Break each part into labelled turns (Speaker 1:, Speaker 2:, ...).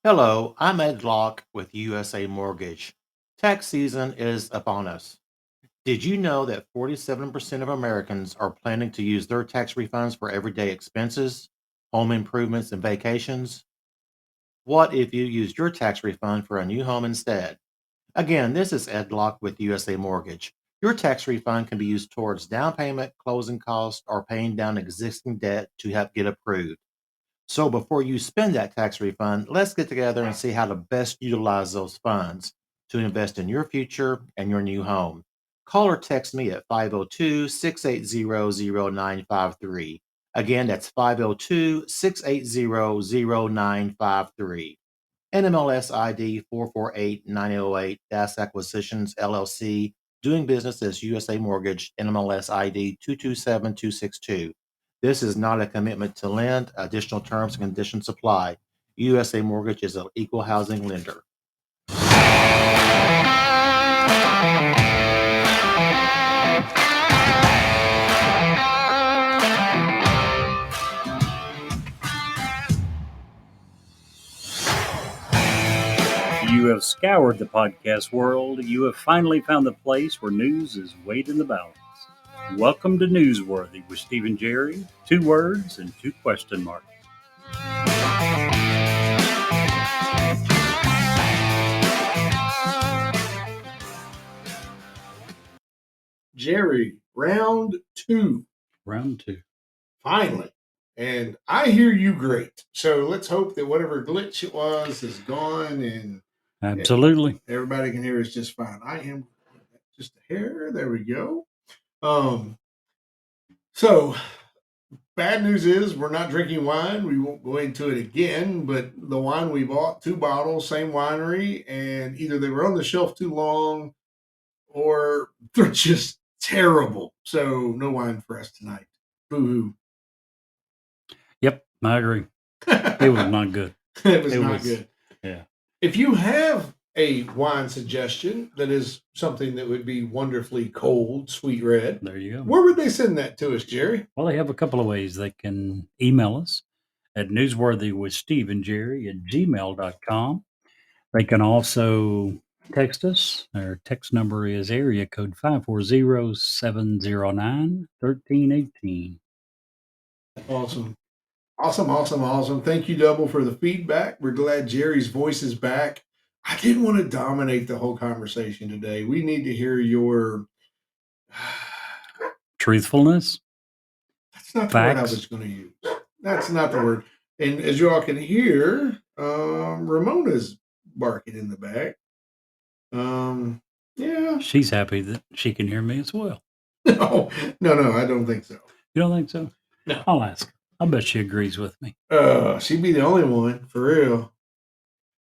Speaker 1: Hello, I'm Ed Locke with USA Mortgage. Tax season is upon us. Did you know that 47% of Americans are planning to use their tax refunds for everyday expenses, home improvements, and vacations? What if you used your tax refund for a new home instead? Again, this is Ed Locke with USA Mortgage. Your tax refund can be used towards down payment, closing costs, or paying down existing debt to help get approved. So before you spend that tax refund, let's get together and see how to best utilize those funds to invest in your future and your new home. Call or text me at 502-680-0953. Again, that's 502-680-0953. NMLS ID 448-9008, Das Acquisitions LLC, doing business as USA Mortgage, NMLS ID 227262. This is not a commitment to lend. Additional terms and conditions apply. USA Mortgage is an equal housing lender.
Speaker 2: You have scoured the podcast world. You have finally found the place where news is weighed in the balance. Welcome to Newsworthy with Steve and Jerry. 2 words and 2 question marks.
Speaker 3: Jerry, round 2.
Speaker 2: Round 2.
Speaker 3: Finally. And I hear you great. So let's hope that whatever glitch it was is gone and
Speaker 2: Absolutely.
Speaker 3: everybody can hear us just fine. I am just a hair. There we go. So bad news is we're not drinking wine. We won't go into it again, but the wine we bought, 2 bottles, same winery, and either they were on the shelf too long or they're just terrible. So no wine for us tonight. Boo-hoo.
Speaker 2: Yep, I agree. It was not good.
Speaker 3: It was not good.
Speaker 2: Yeah.
Speaker 3: If you have a wine suggestion that is something that would be wonderfully cold, sweet red,
Speaker 2: There you go.
Speaker 3: where would they send that to us, Jerry?
Speaker 2: Well, they have a couple of ways. They can email us at newsworthywithsteveandjerry@gmail.com. They can also text us. Our text number is area code 540-709-1318.
Speaker 3: Awesome. Awesome. Thank you, Double, for the feedback. We're glad Jerry's voice is back. I didn't want to dominate the whole conversation today. We need to hear your
Speaker 2: Truthfulness.
Speaker 3: That's not the word I was going to use. That's not the word. And as you all can hear, Ramona's barking in the back. Yeah.
Speaker 2: She's happy that she can hear me as well.
Speaker 3: No, I don't think so.
Speaker 2: You don't think so?
Speaker 3: No.
Speaker 2: I'll ask her. I bet she agrees with me.
Speaker 3: She'd be the only one, for real.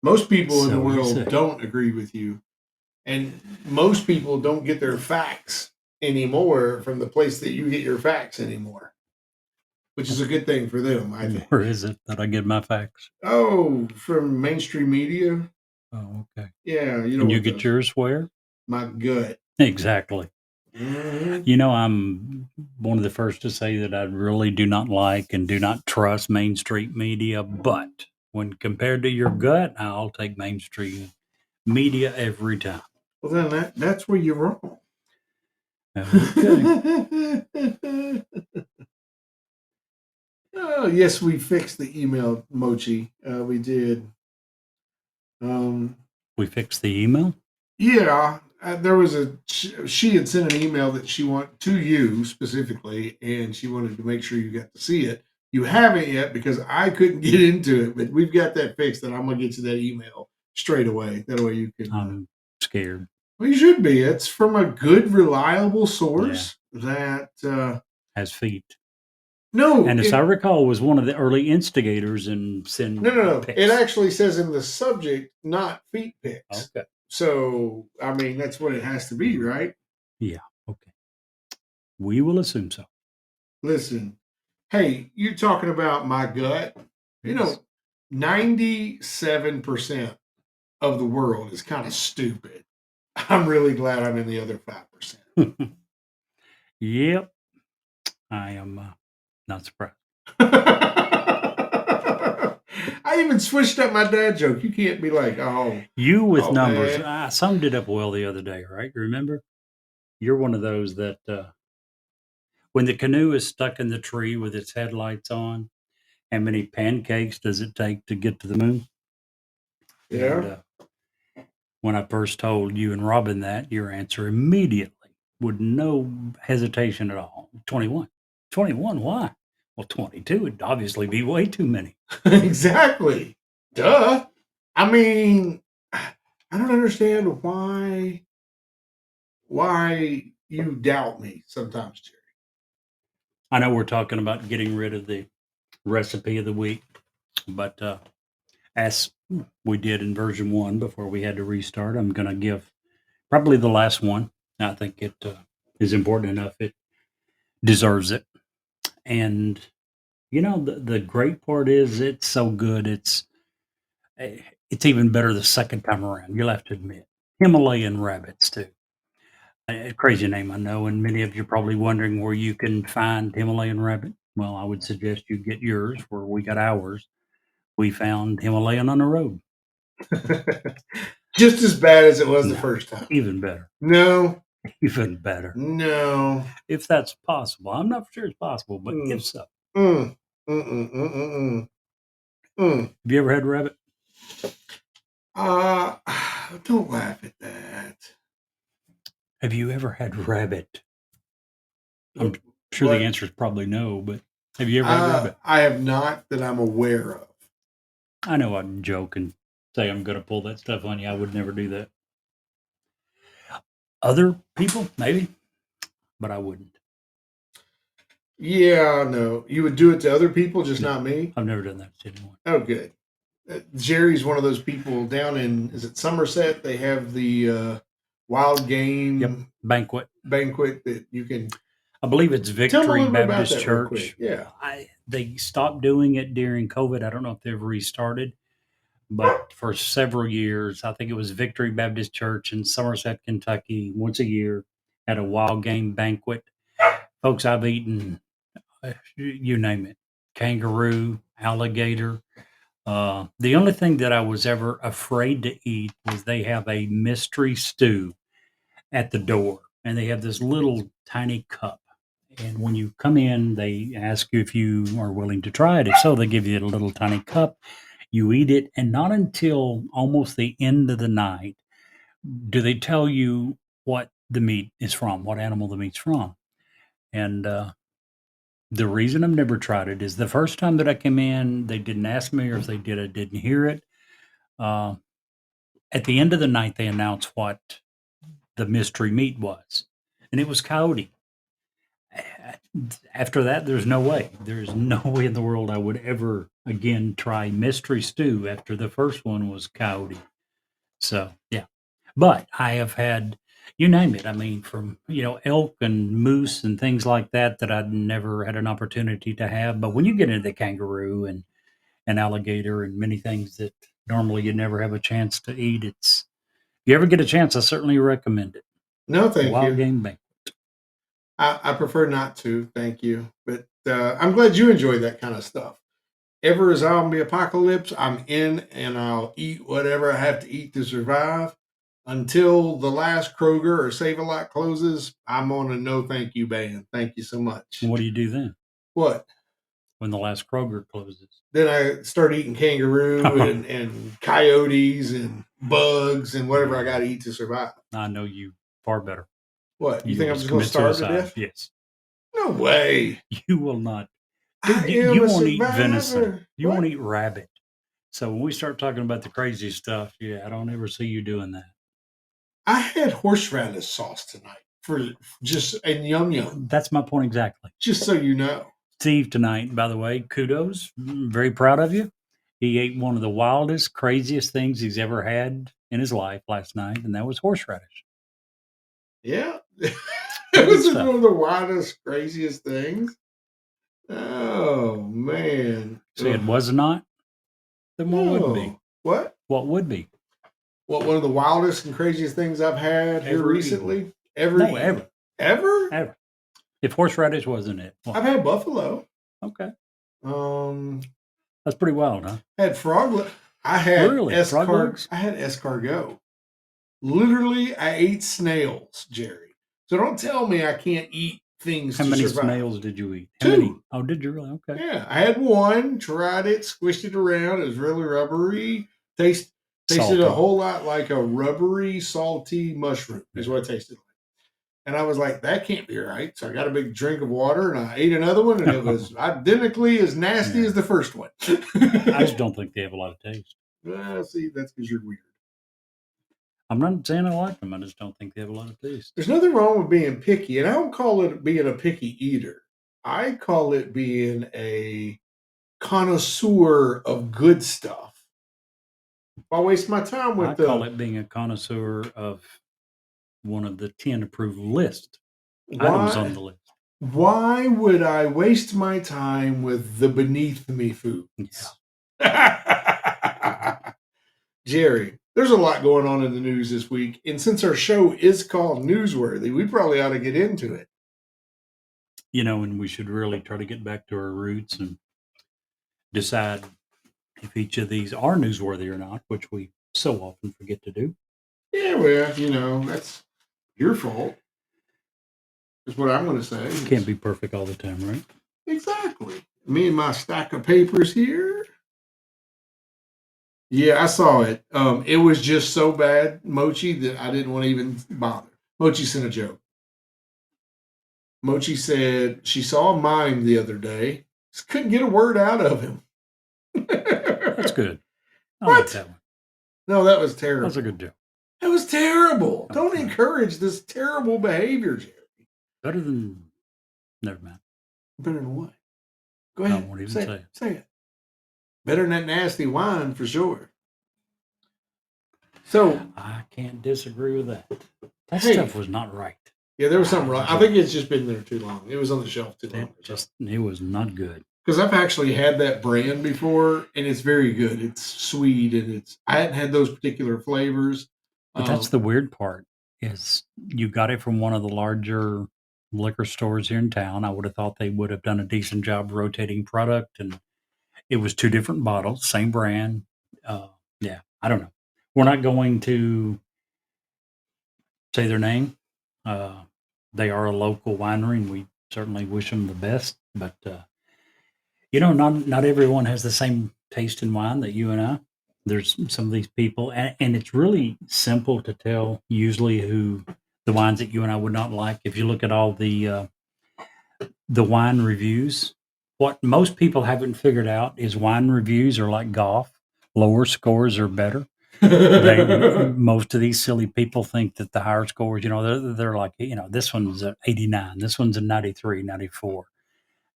Speaker 3: Most people in the
Speaker 2: So you
Speaker 3: world
Speaker 2: say.
Speaker 3: don't agree with you. And most people don't get their facts anymore from the place that you get your facts anymore, which is a good thing for them, I think.
Speaker 2: Where is it that I get my facts?
Speaker 3: Oh, from mainstream media.
Speaker 2: Oh, okay.
Speaker 3: Yeah,
Speaker 2: And you get yours where?
Speaker 3: My gut.
Speaker 2: Exactly.
Speaker 3: Mhm.
Speaker 2: You know, I'm one of the first to say that I really do not like and do not trust mainstream media, but when compared to your gut, I'll take mainstream media every time.
Speaker 3: Well, then that's where you're wrong.
Speaker 2: Okay.
Speaker 3: Oh, yes, we fixed the email, Mochi. We did.
Speaker 2: We fixed the email?
Speaker 3: Yeah, there was she had sent an email that she wanted to you specifically, and she wanted to make sure you got to see it. You haven't yet because I couldn't get into it, but we've got that fixed, and I'm gonna get you that email straight away. That way you can.
Speaker 2: I'm scared.
Speaker 3: Well, you should be. It's from a good, reliable source that
Speaker 2: Has feet.
Speaker 3: no,
Speaker 2: And as I recall, was one of the early instigators in sending
Speaker 3: no.
Speaker 2: pics.
Speaker 3: It actually says in the subject, not feet pics.
Speaker 2: Okay.
Speaker 3: So, I mean, that's what it has to be, right?
Speaker 2: Yeah. Okay. We will assume so.
Speaker 3: Listen, hey, you're talking about my gut. You know, 97% of the world is kind of stupid. I'm really glad I'm in the other 5%.
Speaker 2: Yep. I am not surprised.
Speaker 3: I I even switched up my dad joke. You can't be like, oh,
Speaker 2: You with
Speaker 3: oh
Speaker 2: numbers.
Speaker 3: man.
Speaker 2: I summed it up well the other day, right? Remember? You're one of those that when the canoe is stuck in the tree with its headlights on, how many pancakes does it take to get to the moon? And
Speaker 3: Yeah.
Speaker 2: when I first told you and Robin that, your answer immediately, with no hesitation at all, 21. 21, why? Well, 22 would obviously be way too many.
Speaker 3: Exactly. Duh. I mean, I don't understand why you doubt me sometimes, Jerry.
Speaker 2: I know we're talking about getting rid of the recipe of the week, but as we did in version 1 before we had to restart, I'm going to give probably the last one. I think it is important enough. It deserves it. And the great part is it's so good. It's even better the second time around. You'll have to admit. Himalayan rabbits too. A crazy name, I know, and many of you are probably wondering where you can find Himalayan rabbit. Well, I would suggest you get yours where we got ours. We found Himalayan on the road.
Speaker 3: Just as bad as it was the
Speaker 2: No,
Speaker 3: first time.
Speaker 2: even better.
Speaker 3: No.
Speaker 2: Even better.
Speaker 3: No.
Speaker 2: If that's possible. I'm not sure it's possible, but if so.
Speaker 3: Mm. Mm-mm, mm-mm, mm.
Speaker 2: Have you ever had rabbit?
Speaker 3: Don't laugh at that.
Speaker 2: Have you ever had rabbit? I'm sure
Speaker 3: What?
Speaker 2: the answer is probably no, but have you ever had rabbit?
Speaker 3: I have not that I'm aware of.
Speaker 2: I know I'd joke and say I'm going to pull that stuff on you. I would never do that. Other people, maybe, but I wouldn't.
Speaker 3: Yeah, no. You would do it to other people, just
Speaker 2: No.
Speaker 3: not me?
Speaker 2: I've never done that to anyone.
Speaker 3: Oh, good. Jerry's one of those people down in, is it Somerset? They have the wild game
Speaker 2: banquet
Speaker 3: that you can.
Speaker 2: I believe it's
Speaker 3: Tell me a
Speaker 2: Victory
Speaker 3: little bit about
Speaker 2: Baptist
Speaker 3: that real quick.
Speaker 2: Church.
Speaker 3: Yeah.
Speaker 2: They stopped doing it during COVID. I don't know if they've restarted, but for several years, I think it was Victory Baptist Church in Somerset, Kentucky, once a year at a wild game banquet. Folks, I've eaten, you name it, kangaroo, alligator. The only thing that I was ever afraid to eat was they have a mystery stew at the door, and they have this little tiny cup. And when you come in, they ask you if you are willing to try it. If so, they give you a little tiny cup. You eat it, and not until almost the end of the night do they tell you what the meat is from, what animal the meat's from. And the reason I've never tried it is the first time that I came in, they didn't ask me, or if they did, I didn't hear it. Uh, at the end of the night, they announced what the mystery meat was, and it was coyote. After that, there's no way. There's no way in the world I would ever again try mystery stew after the first one was coyote. So yeah, but I have had, you name it. I mean, from elk and moose and things like that that I'd never had an opportunity to have. But when you get into the kangaroo and alligator and many things that normally you never have a chance to eat, if you ever get a chance, I certainly recommend it.
Speaker 3: No, thank
Speaker 2: Wild
Speaker 3: you.
Speaker 2: game bank.
Speaker 3: I prefer not to, thank you. But I'm glad you enjoy that kind of stuff. Ever a zombie apocalypse, I'm in and I'll eat whatever I have to eat to survive. Until the last Kroger or Save-A-Lot closes, I'm on a no thank you ban. Thank you so much.
Speaker 2: And what do you do then
Speaker 3: What?
Speaker 2: when the last Kroger closes?
Speaker 3: Then I start eating kangaroo and coyotes and bugs and whatever I got to eat to survive.
Speaker 2: I know you far better.
Speaker 3: What? You think I'm
Speaker 2: will
Speaker 3: just going to
Speaker 2: commit
Speaker 3: starve to
Speaker 2: suicide.
Speaker 3: death?
Speaker 2: Yes.
Speaker 3: No way.
Speaker 2: You will not.
Speaker 3: I
Speaker 2: Dude,
Speaker 3: am
Speaker 2: you
Speaker 3: a
Speaker 2: won't eat venison.
Speaker 3: survivor.
Speaker 2: You
Speaker 3: What?
Speaker 2: won't eat rabbit. So when we start talking about the crazy stuff, yeah, I don't ever see you doing that.
Speaker 3: I had horseradish sauce tonight and yum yum.
Speaker 2: That's my point exactly.
Speaker 3: Just so you know.
Speaker 2: Steve tonight, by the way, kudos. Very proud of you. He ate one of the wildest, craziest things he's ever had in his life last night, and that was horseradish.
Speaker 3: Yeah. It was one of the wildest, craziest things. Oh, man.
Speaker 2: See, it was not? Then what would be?
Speaker 3: What?
Speaker 2: What would be?
Speaker 3: What, one of the wildest and craziest things I've had here recently?
Speaker 2: Ever.
Speaker 3: Ever?
Speaker 2: If horseradish wasn't it.
Speaker 3: I've had buffalo.
Speaker 2: Okay. That's pretty wild, huh?
Speaker 3: Had frog. I had
Speaker 2: Really? Frog legs?
Speaker 3: I had escargot. Literally, I ate snails, Jerry. So don't tell me I can't eat things
Speaker 2: How
Speaker 3: to
Speaker 2: many
Speaker 3: survive.
Speaker 2: snails did you eat? How many?
Speaker 3: Two.
Speaker 2: Oh, did you really? Okay.
Speaker 3: Yeah, I had one, tried it, squished it around. It was really rubbery. Tasted
Speaker 2: Salty.
Speaker 3: a whole lot like a rubbery, salty mushroom, is what it tasted like. And I was like, that can't be right. So I got a big drink of water and I ate another one, and it was identically as nasty
Speaker 2: Yeah.
Speaker 3: as the first one.
Speaker 2: I just don't think they have a lot of taste.
Speaker 3: Well, see, that's because you're weird.
Speaker 2: I'm not saying I like them. I just don't think they have a lot of taste.
Speaker 3: There's nothing wrong with being picky, and I don't call it being a picky eater. I call it being a connoisseur of good stuff. I waste my time with
Speaker 2: I call it being a connoisseur of one of the 10 approved list items on the list.
Speaker 3: Why would I waste my time with the beneath me foods?
Speaker 2: Yeah.
Speaker 3: Jerry, there's a lot going on in the news this week, and since our show is called Newsworthy, we probably ought to get into it.
Speaker 2: And we should really try to get back to our roots and decide if each of these are newsworthy or not, which we so often forget to do.
Speaker 3: Yeah, well, that's your fault. Is what I'm going to say.
Speaker 2: You can't be perfect all the time, right?
Speaker 3: Exactly. Me and my stack of papers here. Yeah, I saw it. It was just so bad, Mochi, that I didn't want to even bother. Mochi sent a joke. Mochi said she saw a mime the other day. Just couldn't get a word out of him.
Speaker 2: That's good. I
Speaker 3: What?
Speaker 2: like that one.
Speaker 3: No, that was terrible.
Speaker 2: That's a good joke.
Speaker 3: That was terrible.
Speaker 2: Oh,
Speaker 3: Don't
Speaker 2: fine.
Speaker 3: encourage this terrible behavior, Jerry.
Speaker 2: Better than. Never mind.
Speaker 3: Better than what? Go
Speaker 2: I
Speaker 3: ahead.
Speaker 2: won't even
Speaker 3: say
Speaker 2: say
Speaker 3: it.
Speaker 2: it.
Speaker 3: Say it. Better than that nasty wine for sure. So
Speaker 2: I can't disagree with that. That
Speaker 3: Hey.
Speaker 2: stuff was not right.
Speaker 3: yeah, there was something wrong. I think it's just been there too long. It was on the shelf too long.
Speaker 2: It was not good.
Speaker 3: Because I've actually had that brand before, and it's very good. It's sweet, and I hadn't had those particular flavors.
Speaker 2: But that's the weird part is you got it from one of the larger liquor stores here in town. I would have thought they would have done a decent job rotating product, and it was two different bottles, same brand. Yeah, I don't know. We're not going to say their name. They are a local winery, and we certainly wish them the best. But not everyone has the same taste in wine that you and I. There's some of these people, and it's really simple to tell usually who the wines that you and I would not like. If you look at all the wine reviews, what most people haven't figured out is wine reviews are like golf. Lower scores are better. Most of these silly people think that the higher scores, they're like, this one's an 89, this one's a 93, 94.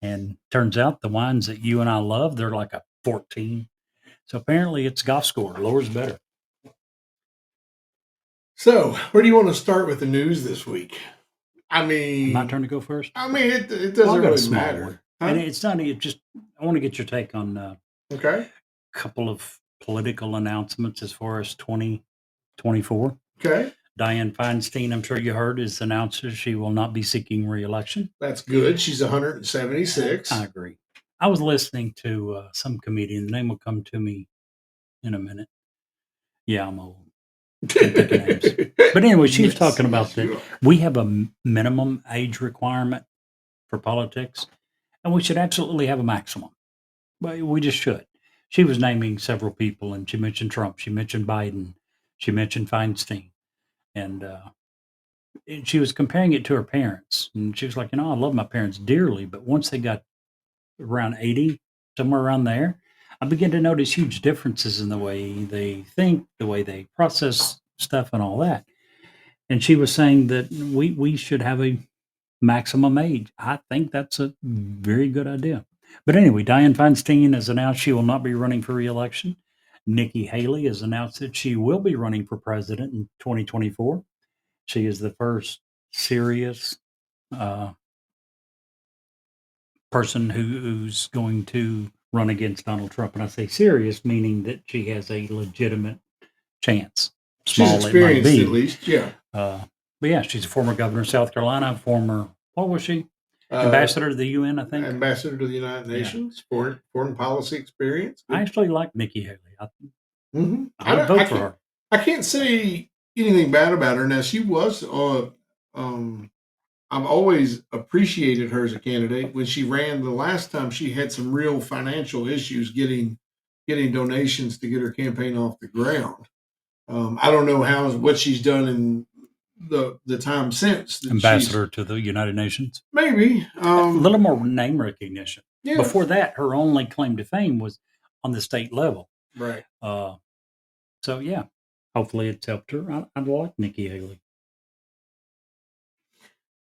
Speaker 2: And turns out the wines that you and I love, they're like a 14. So apparently it's golf score. Lower's better.
Speaker 3: So, where do you want to start with the news this week? I mean,
Speaker 2: My turn to go first.
Speaker 3: I mean, it doesn't really matter. Huh?
Speaker 2: And it's not just. I want to get your take on
Speaker 3: Okay.
Speaker 2: a couple of political announcements as far as 2024.
Speaker 3: Okay.
Speaker 2: Dianne Feinstein, I'm sure you heard, is announced that she will not be seeking re-election.
Speaker 3: That's good. She's 176.
Speaker 2: I agree. I was listening to some comedian. The name will come to me in a minute. Yeah, I'm old. Names. But anyway, she was talking about that we have a minimum age requirement for politics, and we should absolutely have a maximum. But we just should. She was naming several people, and she mentioned Trump, she mentioned Biden, she mentioned Feinstein, and she was comparing it to her parents. And she was like, I love my parents dearly, but once they got around 80, somewhere around there, I began to notice huge differences in the way they think, the way they process stuff, and all that. And she was saying that we should have a maximum age. I think that's a very good idea. But anyway, Dianne Feinstein has announced she will not be running for re-election. Nikki Haley has announced that she will be running for president in 2024. She is the first serious person who's going to run against Donald Trump. And I say serious, meaning that she has a legitimate chance. Small
Speaker 3: She's experienced
Speaker 2: it might be.
Speaker 3: at least, yeah.
Speaker 2: But yeah, she's a former governor of South Carolina, what was she? Ambassador to the UN, I think.
Speaker 3: Ambassador to the United Nations, foreign policy experience.
Speaker 2: I actually like Nikki Haley. I would
Speaker 3: I
Speaker 2: vote for
Speaker 3: can't
Speaker 2: her.
Speaker 3: I can't say anything bad about her. Now she was I've always appreciated her as a candidate. When she ran the last time, she had some real financial issues getting donations to get her campaign off the ground. I don't know what she's done in the time since that
Speaker 2: Ambassador to the United Nations.
Speaker 3: maybe
Speaker 2: A little more name recognition.
Speaker 3: yeah,
Speaker 2: Before that, her only claim to fame was on the state level.
Speaker 3: right.
Speaker 2: So yeah, hopefully it's helped her. I like Nikki Haley.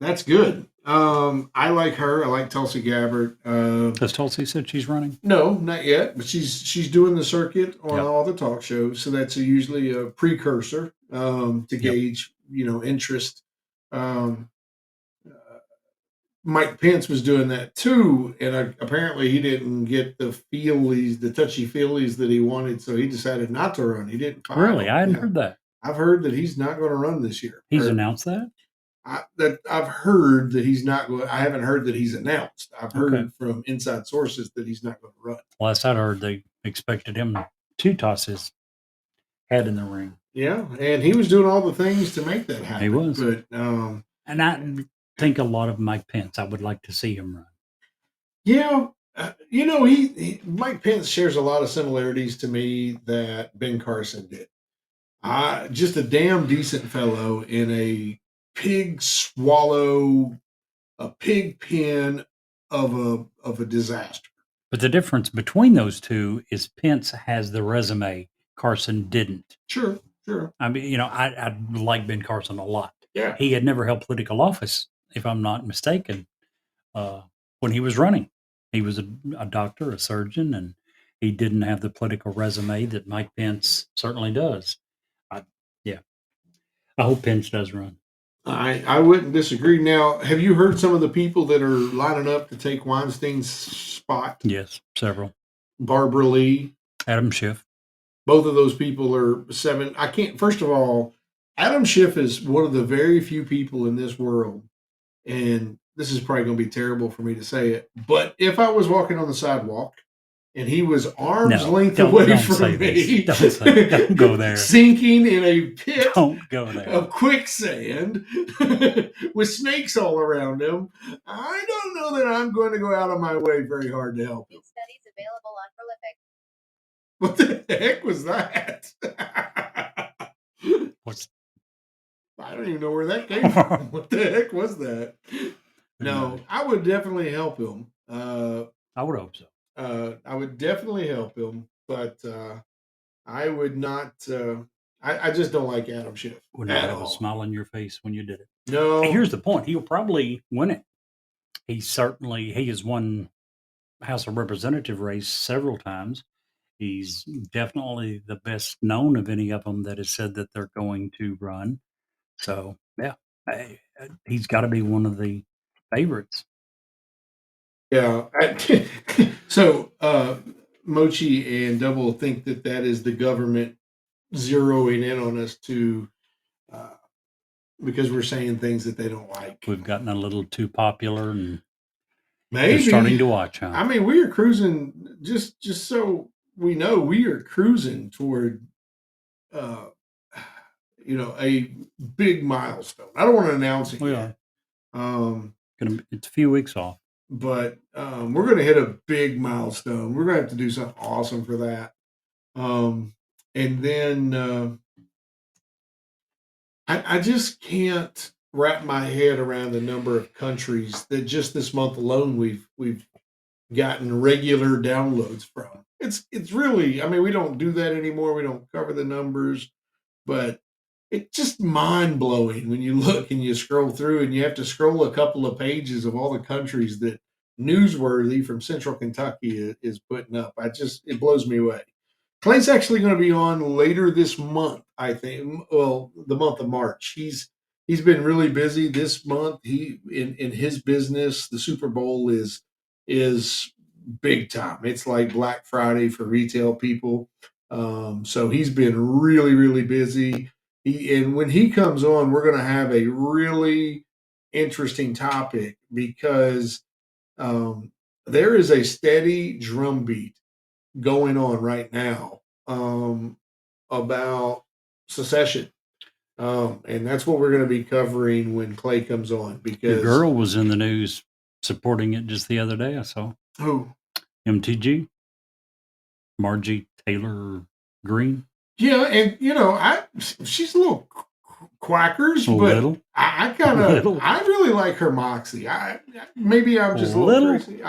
Speaker 3: That's good. I like her. I like Tulsi Gabbard.
Speaker 2: Has Tulsi said she's running?
Speaker 3: No, not yet, but she's doing the circuit on
Speaker 2: Yep.
Speaker 3: all the talk shows, so that's usually a precursor to
Speaker 2: Yep.
Speaker 3: gauge interest. Um, Mike Pence was doing that too, and apparently he didn't get the touchy feelies that he wanted, so he decided not to run. He didn't file.
Speaker 2: Really, I hadn't heard that.
Speaker 3: I've heard that he's not going to run this year.
Speaker 2: He's announced that.
Speaker 3: I've heard that he's not going. I haven't heard that he's announced. I've heard
Speaker 2: Okay.
Speaker 3: from inside sources that he's not going to run.
Speaker 2: Last I heard, they expected him to toss his head in the ring.
Speaker 3: Yeah, and he was doing all the things to make that happen.
Speaker 2: He was.
Speaker 3: But
Speaker 2: And I think a lot of Mike Pence. I would like to see him run.
Speaker 3: yeah, Mike Pence shares a lot of similarities to me that Ben Carson did. Just a damn decent fellow in a pig pen of a disaster.
Speaker 2: But the difference between those two is Pence has the resume Carson didn't.
Speaker 3: Sure.
Speaker 2: I mean, I like Ben Carson a lot.
Speaker 3: Yeah.
Speaker 2: He had never held political office, if I'm not mistaken, when he was running. He was a doctor, a surgeon, and he didn't have the political resume that Mike Pence certainly does. I hope Pence does run.
Speaker 3: I wouldn't disagree. Now, have you heard some of the people that are lining up to take Weinstein's spot?
Speaker 2: Yes, several.
Speaker 3: Barbara Lee,
Speaker 2: Adam Schiff.
Speaker 3: both of those people are seven. I can't. First of all, Adam Schiff is one of the very few people in this world, and this is probably going to be terrible for me to say it, but if I was walking on the sidewalk and he was arm's length away from me,
Speaker 2: don't go there.
Speaker 3: Sinking in a pit
Speaker 2: Don't go there.
Speaker 3: of quicksand with snakes all around him, I don't know that I'm going to go out of my way very hard to help him.
Speaker 4: Studies available on Prolific.
Speaker 3: What the heck was that? I don't even know where that came from. What the heck was that? No, I would definitely help him.
Speaker 2: I would hope so.
Speaker 3: I would definitely help him, but I would not. I just don't like Adam Schiff.
Speaker 2: Would not have a smile on your face when you did it.
Speaker 3: No.
Speaker 2: And here's the point: he'll probably win it. He has won House of Representative race several times. He's definitely the best known of any of them that has said that they're going to run. So yeah, he's got to be one of the favorites.
Speaker 3: Yeah. So Mochi and Double think that is the government zeroing in on us because we're saying things that they don't like.
Speaker 2: We've gotten a little too popular, and
Speaker 3: maybe
Speaker 2: they're starting to watch. Huh?
Speaker 3: I mean, we are cruising. Just so we know, we are cruising toward, a big milestone. I don't want to announce it yet.
Speaker 2: It's a few weeks off.
Speaker 3: But we're going to hit a big milestone. We're going to have to do something awesome for that. And then I just can't wrap my head around the number of countries that just this month alone we've gotten regular downloads from. It's really, I mean, we don't do that anymore. We don't cover the numbers, but it's just mind blowing when you look and you scroll through and you have to scroll a couple of pages of all the countries that Newsworthy from Central Kentucky is putting up. It blows me away. Clay's actually going to be on later this month, I think. Well, the month of March. He's been really busy this month. He in his business, the Super Bowl is big time. It's like Black Friday for retail people. So he's been really, really busy. And when he comes on, we're going to have a really interesting topic because there is a steady drumbeat going on right now about secession. And that's what we're going to be covering when Clay comes on.
Speaker 2: Your
Speaker 3: Because
Speaker 2: girl was in the news supporting it just the other day. I saw
Speaker 3: who?
Speaker 2: MTG, Margie Taylor Green.
Speaker 3: Yeah, and she's a little quackers,
Speaker 2: A
Speaker 3: but
Speaker 2: little.
Speaker 3: I kind of
Speaker 2: Little.
Speaker 3: I really like her moxie. Maybe I'm just a little crazy.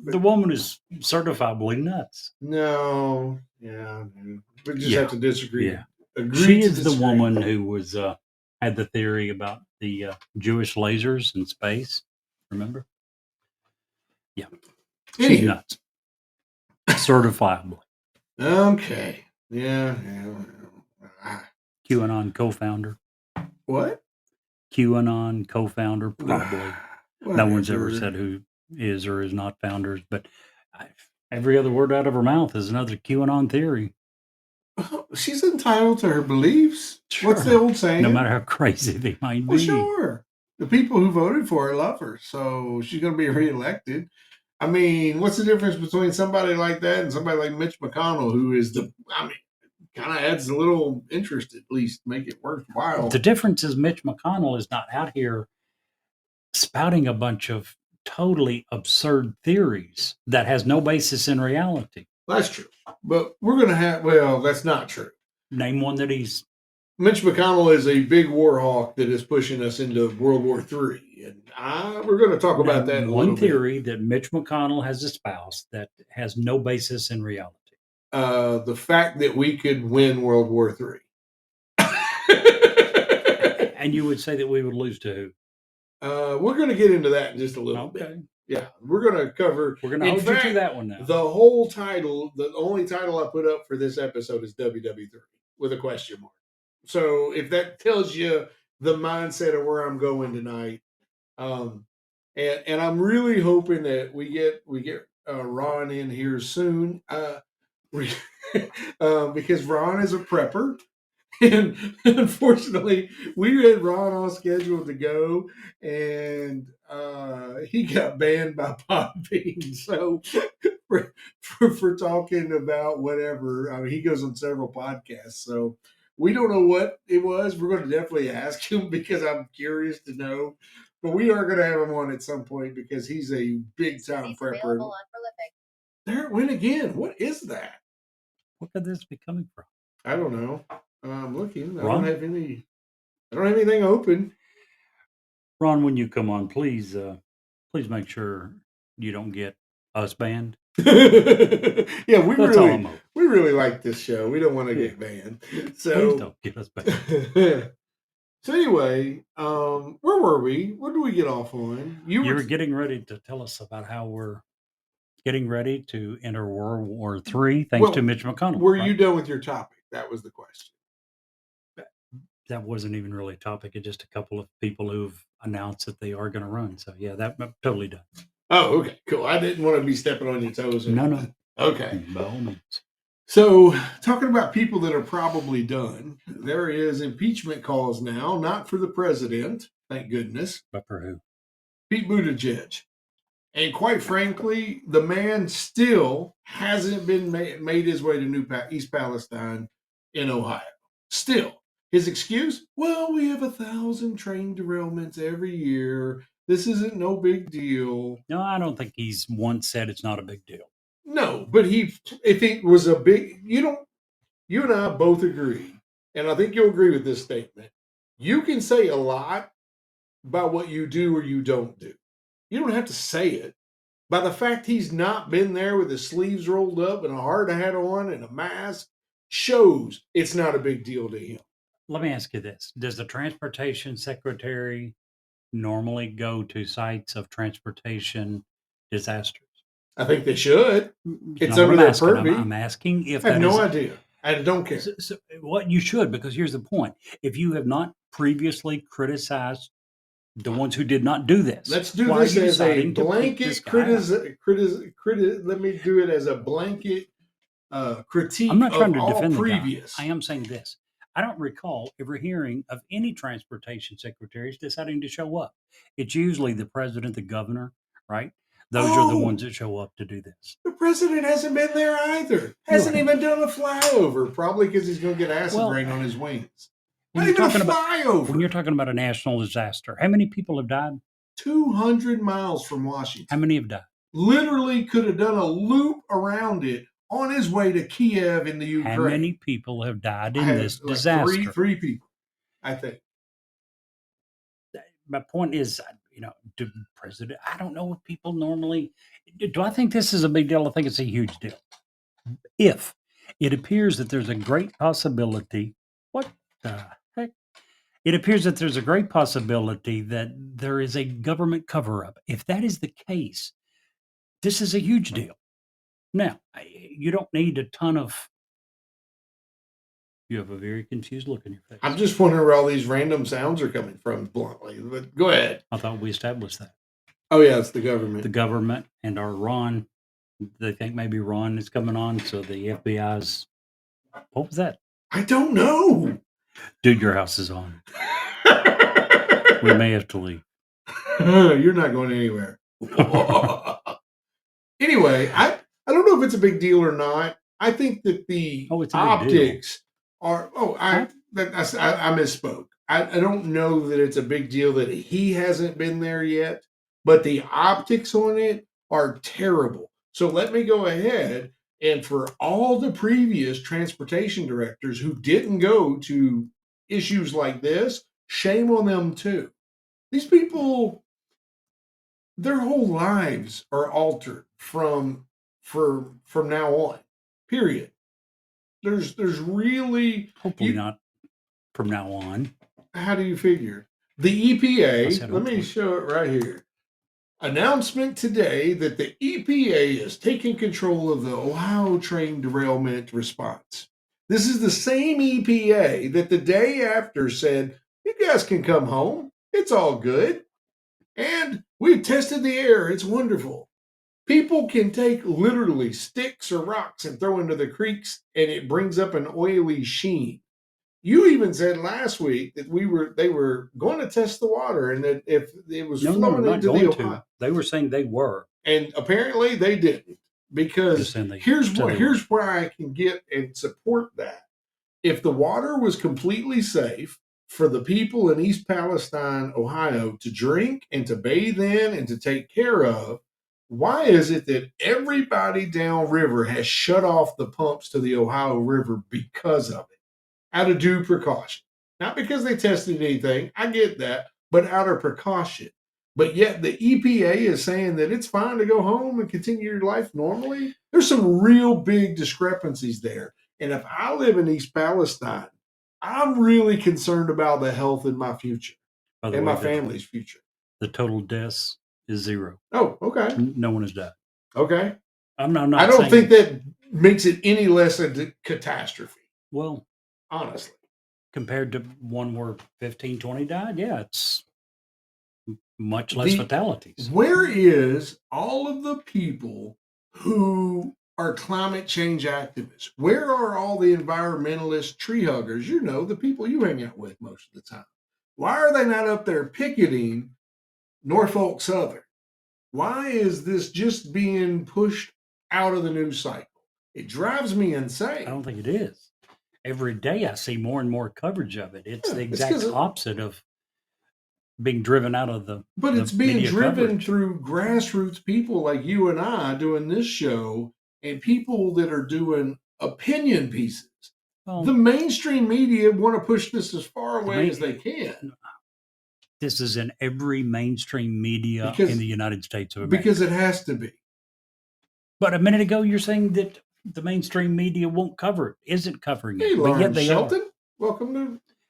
Speaker 2: The woman is certifiably nuts.
Speaker 3: No, yeah, we just
Speaker 2: Yeah,
Speaker 3: have to disagree.
Speaker 2: yeah.
Speaker 3: Agree
Speaker 2: She
Speaker 3: to
Speaker 2: is the
Speaker 3: disagree.
Speaker 2: woman who was had the theory about the Jewish lasers in space. Remember? Yeah, she's
Speaker 3: Anywho.
Speaker 2: nuts. Certifiably.
Speaker 3: Okay. Yeah.
Speaker 2: QAnon co-founder.
Speaker 3: What?
Speaker 2: QAnon co-founder, probably. No one's ever
Speaker 3: Whatever.
Speaker 2: said who is or is not founders, but every other word out of her mouth is another QAnon theory.
Speaker 3: She's entitled to her beliefs. What's the
Speaker 2: Sure.
Speaker 3: old saying?
Speaker 2: No matter how crazy they might
Speaker 3: Well,
Speaker 2: be.
Speaker 3: sure. The people who voted for her love her, so she's going to be reelected. I mean, what's the difference between somebody like that and somebody like Mitch McConnell, who is kind of adds a little interest, at least make it worthwhile.
Speaker 2: The difference is Mitch McConnell is not out here spouting a bunch of totally absurd theories that has no basis in reality.
Speaker 3: That's true. But we're going to have, well, that's not true.
Speaker 2: Name one that he's...
Speaker 3: Mitch McConnell is a big war hawk that is pushing us into World War III. And we're going to talk about that in a little
Speaker 2: One theory that Mitch McConnell has espoused that has no basis in reality.
Speaker 3: The fact that we could win World War III.
Speaker 2: And you would say that we would lose to who?
Speaker 3: We're going to get into that in just a little bit. Yeah, we're going to cover.
Speaker 2: We're going to hold you to that one now.
Speaker 3: The whole title, the only title I put up for this episode is WW3 with a question mark. So if that tells you the mindset of where I'm going tonight, and I'm really hoping that we get Ron in here soon, because Ron is a prepper. And unfortunately, we had Ron on schedule to go, and he got banned by Podbean. So for talking about whatever, I mean, he goes on several podcasts. So we don't know what it was. We're going to definitely ask him because I'm curious to know. But we are going to have him on at some point because he's a big time prepper. There it went again. What is that?
Speaker 2: What could this be coming from?
Speaker 3: I don't know. I'm looking. I don't have anything open.
Speaker 2: Ron, when you come on, please make sure you don't get us banned.
Speaker 3: Yeah, we
Speaker 2: That's
Speaker 3: really like this show. We don't want to get banned. So
Speaker 2: please don't get us banned.
Speaker 3: So anyway, where were we? What did we get off on?
Speaker 2: You were getting ready to tell us about how we're getting ready to enter World War III thanks to Mitch McConnell.
Speaker 3: Were you done with your topic? That was the question.
Speaker 2: That wasn't even really a topic. It's just a couple of people who've announced that they are going to run. So yeah, that totally done.
Speaker 3: Oh, okay, cool. I didn't want to be stepping on your toes.
Speaker 2: No.
Speaker 3: Okay.
Speaker 2: By all means.
Speaker 3: So, talking about people that are probably done, there is impeachment calls now, not for the president, thank goodness.
Speaker 2: But for who?
Speaker 3: Pete Buttigieg. And quite frankly, the man still hasn't been made his way to East Palestine in Ohio. Still. His excuse? Well, we have 1,000 train derailments every year. This isn't no big deal.
Speaker 2: No, I don't think he's once said it's not a big deal.
Speaker 3: No, but if it was a big, you and I both agree, and I think you'll agree with this statement. You can say a lot about what you do or you don't do. You don't have to say it. By the fact he's not been there with his sleeves rolled up and a hard hat on and a mask shows it's not a big deal to him.
Speaker 2: Let me ask you this. Does the transportation secretary normally go to sites of transportation disasters?
Speaker 3: I think they should. It's under their purview.
Speaker 2: I'm asking if
Speaker 3: I have no idea. I don't care.
Speaker 2: So what you should, because here's the point. If you have not previously criticized the ones who did not do this,
Speaker 3: let's do this as a blanket let me do it as a blanket critique.
Speaker 2: I'm not trying to
Speaker 3: of
Speaker 2: defend
Speaker 3: all previous.
Speaker 2: the guy. I am saying this. I don't recall ever hearing of any transportation secretaries deciding to show up. It's usually the president, the governor, right? Those are the
Speaker 3: Oh,
Speaker 2: ones that show up to do this.
Speaker 3: the president hasn't been there either. Hasn't
Speaker 2: Right.
Speaker 3: even done a flyover, probably because he's going to get acid
Speaker 2: Well,
Speaker 3: rain on his wings.
Speaker 2: when
Speaker 3: Not
Speaker 2: you're
Speaker 3: even a
Speaker 2: talking about
Speaker 3: flyover.
Speaker 2: when you're talking about a national disaster, how many people have died?
Speaker 3: 200 miles from
Speaker 2: How
Speaker 3: Washington.
Speaker 2: many have died?
Speaker 3: Literally could have done a loop around it on his way to Kiev in the Ukraine.
Speaker 2: How many people have died
Speaker 3: I
Speaker 2: in
Speaker 3: have
Speaker 2: this
Speaker 3: like
Speaker 2: disaster?
Speaker 3: three people, I think.
Speaker 2: My point is, do president, I don't know if people normally, do I think this is a big deal? I think it's a huge deal. If it appears that there's a great possibility, what the heck? It appears that there's a great possibility that there is a government cover up. If that is the case, this is a huge deal. Now, you don't need a ton of, you have a very confused look on your face.
Speaker 3: I'm just wondering where all these random sounds are coming from, bluntly. But go ahead.
Speaker 2: I thought we established that.
Speaker 3: Oh, yeah, it's the government.
Speaker 2: The government and our Ron, they think maybe Ron is coming on. So the FBI's, what was that?
Speaker 3: I don't know.
Speaker 2: Dude, your house is on. We may have to leave.
Speaker 3: You're not going anywhere. Anyway, I don't know if it's a big deal or not. I think that the
Speaker 2: Oh, it's a big deal.
Speaker 3: optics are. Oh, I misspoke. I don't know that it's a big deal that he hasn't been there yet, but the optics on it are terrible. So let me go ahead and for all the previous transportation directors who didn't go to issues like this, shame on them too. These people, their whole lives are altered from now on. Period. There's really
Speaker 2: Hopefully not from now on.
Speaker 3: How do you figure? The
Speaker 2: I
Speaker 3: EPA,
Speaker 2: said
Speaker 3: let me
Speaker 2: hopefully.
Speaker 3: show it right here. Announcement today that the EPA is taking control of the Ohio train derailment response. This is the same EPA that the day after said, you guys can come home. It's all good. And we've tested the air. It's wonderful. People can take literally sticks or rocks and throw into the creeks, and it brings up an oily sheen. You even said last week that they were going to test the water, and that if it was
Speaker 2: No,
Speaker 3: flowing
Speaker 2: not
Speaker 3: into
Speaker 2: going
Speaker 3: the
Speaker 2: to.
Speaker 3: Ohio,
Speaker 2: They were saying they were.
Speaker 3: and apparently they didn't,
Speaker 2: Just
Speaker 3: because
Speaker 2: saying they
Speaker 3: here's
Speaker 2: said
Speaker 3: what
Speaker 2: they
Speaker 3: here's where I can get and support that. If the water was completely safe for the people in East Palestine, Ohio, to drink and to bathe in and to take care of, why is it that everybody downriver has shut off the pumps to the Ohio River because of it? Out of due precaution. Not because they tested anything, I get that, but out of precaution. But yet the EPA is saying that it's fine to go home and continue your life normally. There's some real big discrepancies there. And if I live in East Palestine, I'm really concerned about the health in my future
Speaker 2: By the
Speaker 3: and
Speaker 2: way,
Speaker 3: my family's future.
Speaker 2: the total deaths is 0.
Speaker 3: Oh, okay.
Speaker 2: No one has died.
Speaker 3: Okay.
Speaker 2: I'm not
Speaker 3: I don't
Speaker 2: saying,
Speaker 3: think that makes it any less a catastrophe,
Speaker 2: well,
Speaker 3: honestly.
Speaker 2: compared to one where 15, 20 died, yeah, it's much less fatalities.
Speaker 3: Where is all of the people who are climate change activists? Where are all the environmentalists, tree huggers? You know, the people you hang out with most of the time. Why are they not up there picketing Norfolk Southern? Why is this just being pushed out of the news cycle? It drives me insane.
Speaker 2: I don't think it is. Every day I see more and more coverage of it. It's
Speaker 3: Yeah,
Speaker 2: the
Speaker 3: it's
Speaker 2: exact
Speaker 3: 'cause
Speaker 2: opposite of being driven out of the
Speaker 3: But
Speaker 2: the
Speaker 3: it's being
Speaker 2: media
Speaker 3: driven
Speaker 2: coverage.
Speaker 3: through grassroots people like you and I doing this show, and people that are doing opinion pieces.
Speaker 2: Well,
Speaker 3: The mainstream media want to push this as far
Speaker 2: the
Speaker 3: away
Speaker 2: main-
Speaker 3: as they can
Speaker 2: this is in every mainstream media
Speaker 3: Because-
Speaker 2: in the United States of America.
Speaker 3: because it has to be.
Speaker 2: But a minute ago, you're saying that the mainstream media won't cover it, isn't covering
Speaker 3: Hey,
Speaker 2: it, but
Speaker 3: Lauren
Speaker 2: yet they are.
Speaker 3: Shelton, welcome to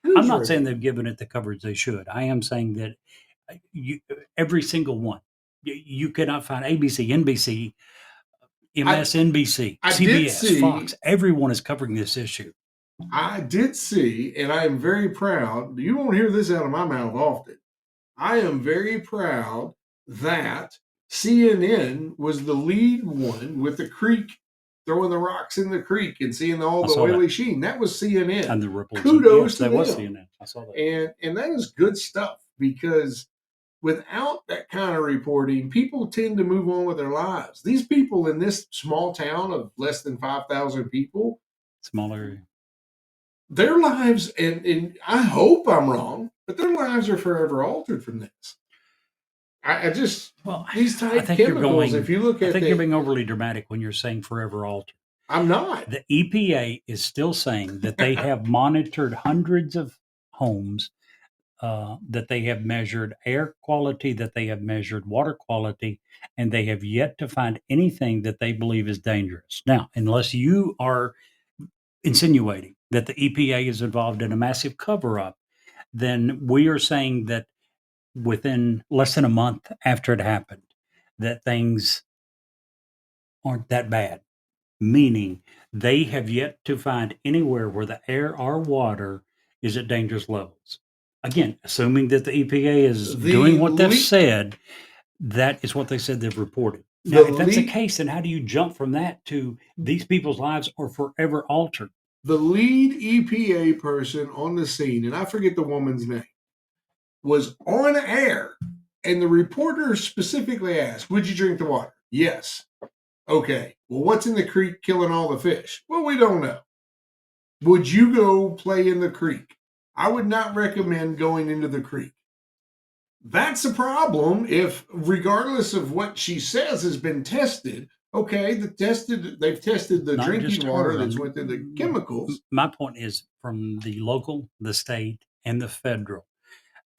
Speaker 2: I'm
Speaker 3: News
Speaker 2: not
Speaker 3: Radio.
Speaker 2: saying they've given it the coverage they should. I am saying that every single one, you cannot find ABC, NBC, MSNBC,
Speaker 3: I did
Speaker 2: CBS,
Speaker 3: see-
Speaker 2: Fox. Everyone is covering this issue.
Speaker 3: I did see, and I am very proud. You won't hear this out of my mouth often. I am very proud that CNN was the lead one with the creek throwing the rocks in the creek and seeing all
Speaker 2: I
Speaker 3: the
Speaker 2: saw that.
Speaker 3: oily sheen. That was CNN.
Speaker 2: And the ripples.
Speaker 3: Kudos
Speaker 2: Yes,
Speaker 3: to
Speaker 2: that was
Speaker 3: them.
Speaker 2: CNN. I saw that.
Speaker 3: And that is good stuff, because without that kind of reporting, people tend to move on with their lives. These people in this small town of less than 5,000 people,
Speaker 2: Small area.
Speaker 3: their lives, and I hope I'm wrong, but their lives are forever altered from this. I just,
Speaker 2: Well,
Speaker 3: these
Speaker 2: I
Speaker 3: type
Speaker 2: think you're
Speaker 3: chemicals,
Speaker 2: going.
Speaker 3: if you look
Speaker 2: I
Speaker 3: at
Speaker 2: think you're
Speaker 3: the,
Speaker 2: being overly dramatic when you're saying forever altered.
Speaker 3: I'm not.
Speaker 2: The EPA is still saying that they have monitored hundreds of homes, that they have measured air quality, that they have measured water quality, and they have yet to find anything that they believe is dangerous. Now, unless you are insinuating that the EPA is involved in a massive cover up, then we are saying that within less than a month after it happened, that things aren't that bad, meaning they have yet to find anywhere where the air or water is at dangerous levels. Again, assuming that the EPA is doing what they've said, that is what they said they've reported. Now, if that's the case, then how do you jump from that to these people's lives are forever altered?
Speaker 3: The lead EPA person on the scene, and I forget the woman's name, was on air, and the reporter specifically asked, "Would you drink the water?" Yes. Okay. Well, what's in the creek killing all the fish? Well, we don't know. Would you go play in the creek? I would not recommend going into the creek. That's a problem if, regardless of what she says has been tested, okay, they've tested the
Speaker 2: Not just
Speaker 3: drinking water
Speaker 2: her.
Speaker 3: that's went through the chemicals.
Speaker 2: My point is from the local, the state, and the federal.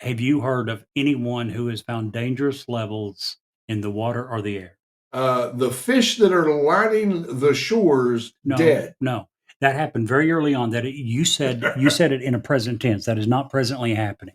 Speaker 2: Have you heard of anyone who has found dangerous levels in the water or the air?
Speaker 3: The fish that are lining the shores dead.
Speaker 2: No, that happened very early on. You said it in a present tense. That is not presently happening.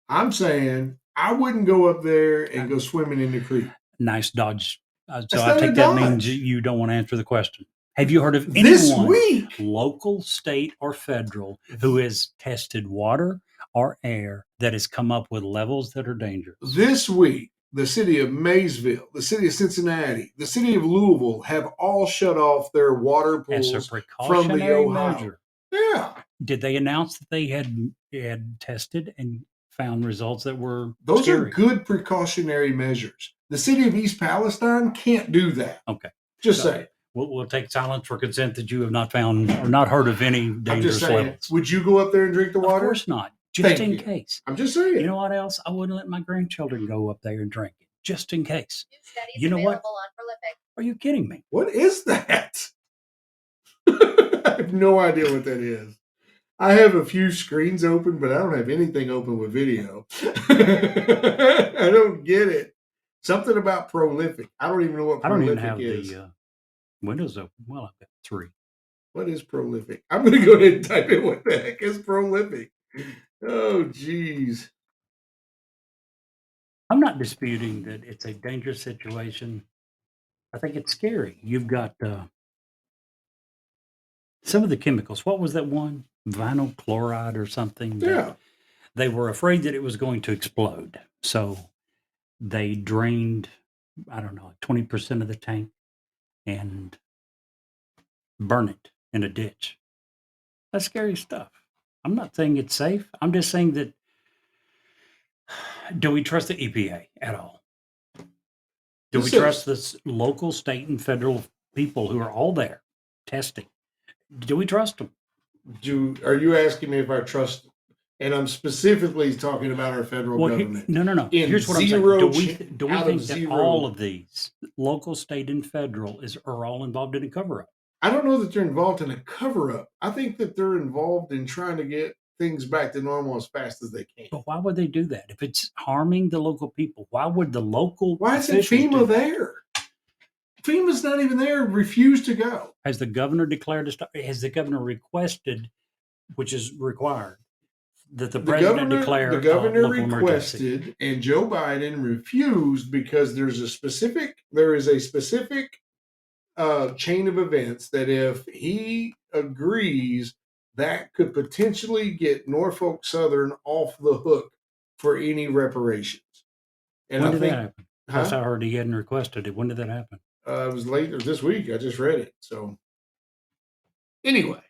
Speaker 3: I'm saying I wouldn't go up there and go swimming in the creek.
Speaker 2: Nice dodge.
Speaker 3: That's
Speaker 2: So I
Speaker 3: not a
Speaker 2: take that means
Speaker 3: dodge.
Speaker 2: you don't want to answer the question. Have you heard of
Speaker 3: This
Speaker 2: anyone,
Speaker 3: week,
Speaker 2: local, state, or federal, who has tested water or air that has come up with levels that are dangerous?
Speaker 3: This week, the city of Maysville, the city of Cincinnati, the city of Louisville have all shut off their water
Speaker 2: As a
Speaker 3: pools from the
Speaker 2: precautionary
Speaker 3: Ohio.
Speaker 2: measure.
Speaker 3: Yeah.
Speaker 2: Did they announce that they had tested and found results that were
Speaker 3: Those
Speaker 2: scary?
Speaker 3: are good precautionary measures. The city of East Palestine can't do that.
Speaker 2: Okay.
Speaker 3: Just
Speaker 2: So,
Speaker 3: saying.
Speaker 2: We'll take silence for consent that you have not found or not heard of any
Speaker 3: I'm just
Speaker 2: dangerous
Speaker 3: saying.
Speaker 2: levels.
Speaker 3: Would you go up there and drink the water?
Speaker 2: Of course not. Just
Speaker 3: Thank
Speaker 2: in
Speaker 3: you.
Speaker 2: case.
Speaker 3: I'm just saying.
Speaker 2: You know what else? I wouldn't let my grandchildren go up there and drink it. Just in case.
Speaker 4: New studies
Speaker 2: You know what?
Speaker 4: available on Prolific.
Speaker 2: Are you kidding me?
Speaker 3: What is that? I have no idea what that is. I have a few screens open, but I don't have anything open with video. I don't get it. Something about prolific. I don't even know what
Speaker 2: I don't
Speaker 3: prolific
Speaker 2: even have
Speaker 3: is.
Speaker 2: the windows open. Well, I've got 3.
Speaker 3: What is prolific? I'm going to go ahead and type in what the heck is prolific. Oh, geez.
Speaker 2: I'm not disputing that it's a dangerous situation. I think it's scary. You've got some of the chemicals. What was that one? Vinyl chloride or something?
Speaker 3: Yeah.
Speaker 2: They were afraid that it was going to explode. So they drained, I don't know, 20% of the tank and burn it in a ditch. That's scary stuff. I'm not saying it's safe. I'm just saying that, do we trust the EPA at all? Do we trust the local, state, and federal people who are all there testing? Do we trust them?
Speaker 3: Are you asking me if I trust? And I'm specifically talking about our federal government.
Speaker 2: No. Here's what I'm saying. Do we think that all of these, local, state, and federal, are all involved in a cover-up?
Speaker 3: I don't know that they're involved in a cover-up. I think that they're involved in trying to get things back to normal as fast as they can.
Speaker 2: But why would they do that? If it's harming the local people, why would the local
Speaker 3: Why isn't FEMA there? FEMA's not even there, refused to go.
Speaker 2: Has the governor declared to start? Has the governor requested, which is required, that the president declare
Speaker 3: the governor
Speaker 2: local
Speaker 3: requested
Speaker 2: emergency?
Speaker 3: And Joe Biden refused because there is a specific chain of events that if he agrees, that could potentially get Norfolk Southern off the hook for any reparations. And
Speaker 2: when did that happen? Last I heard, he hadn't requested it. When did that happen?
Speaker 3: It was later this week. I just read it. So anyway,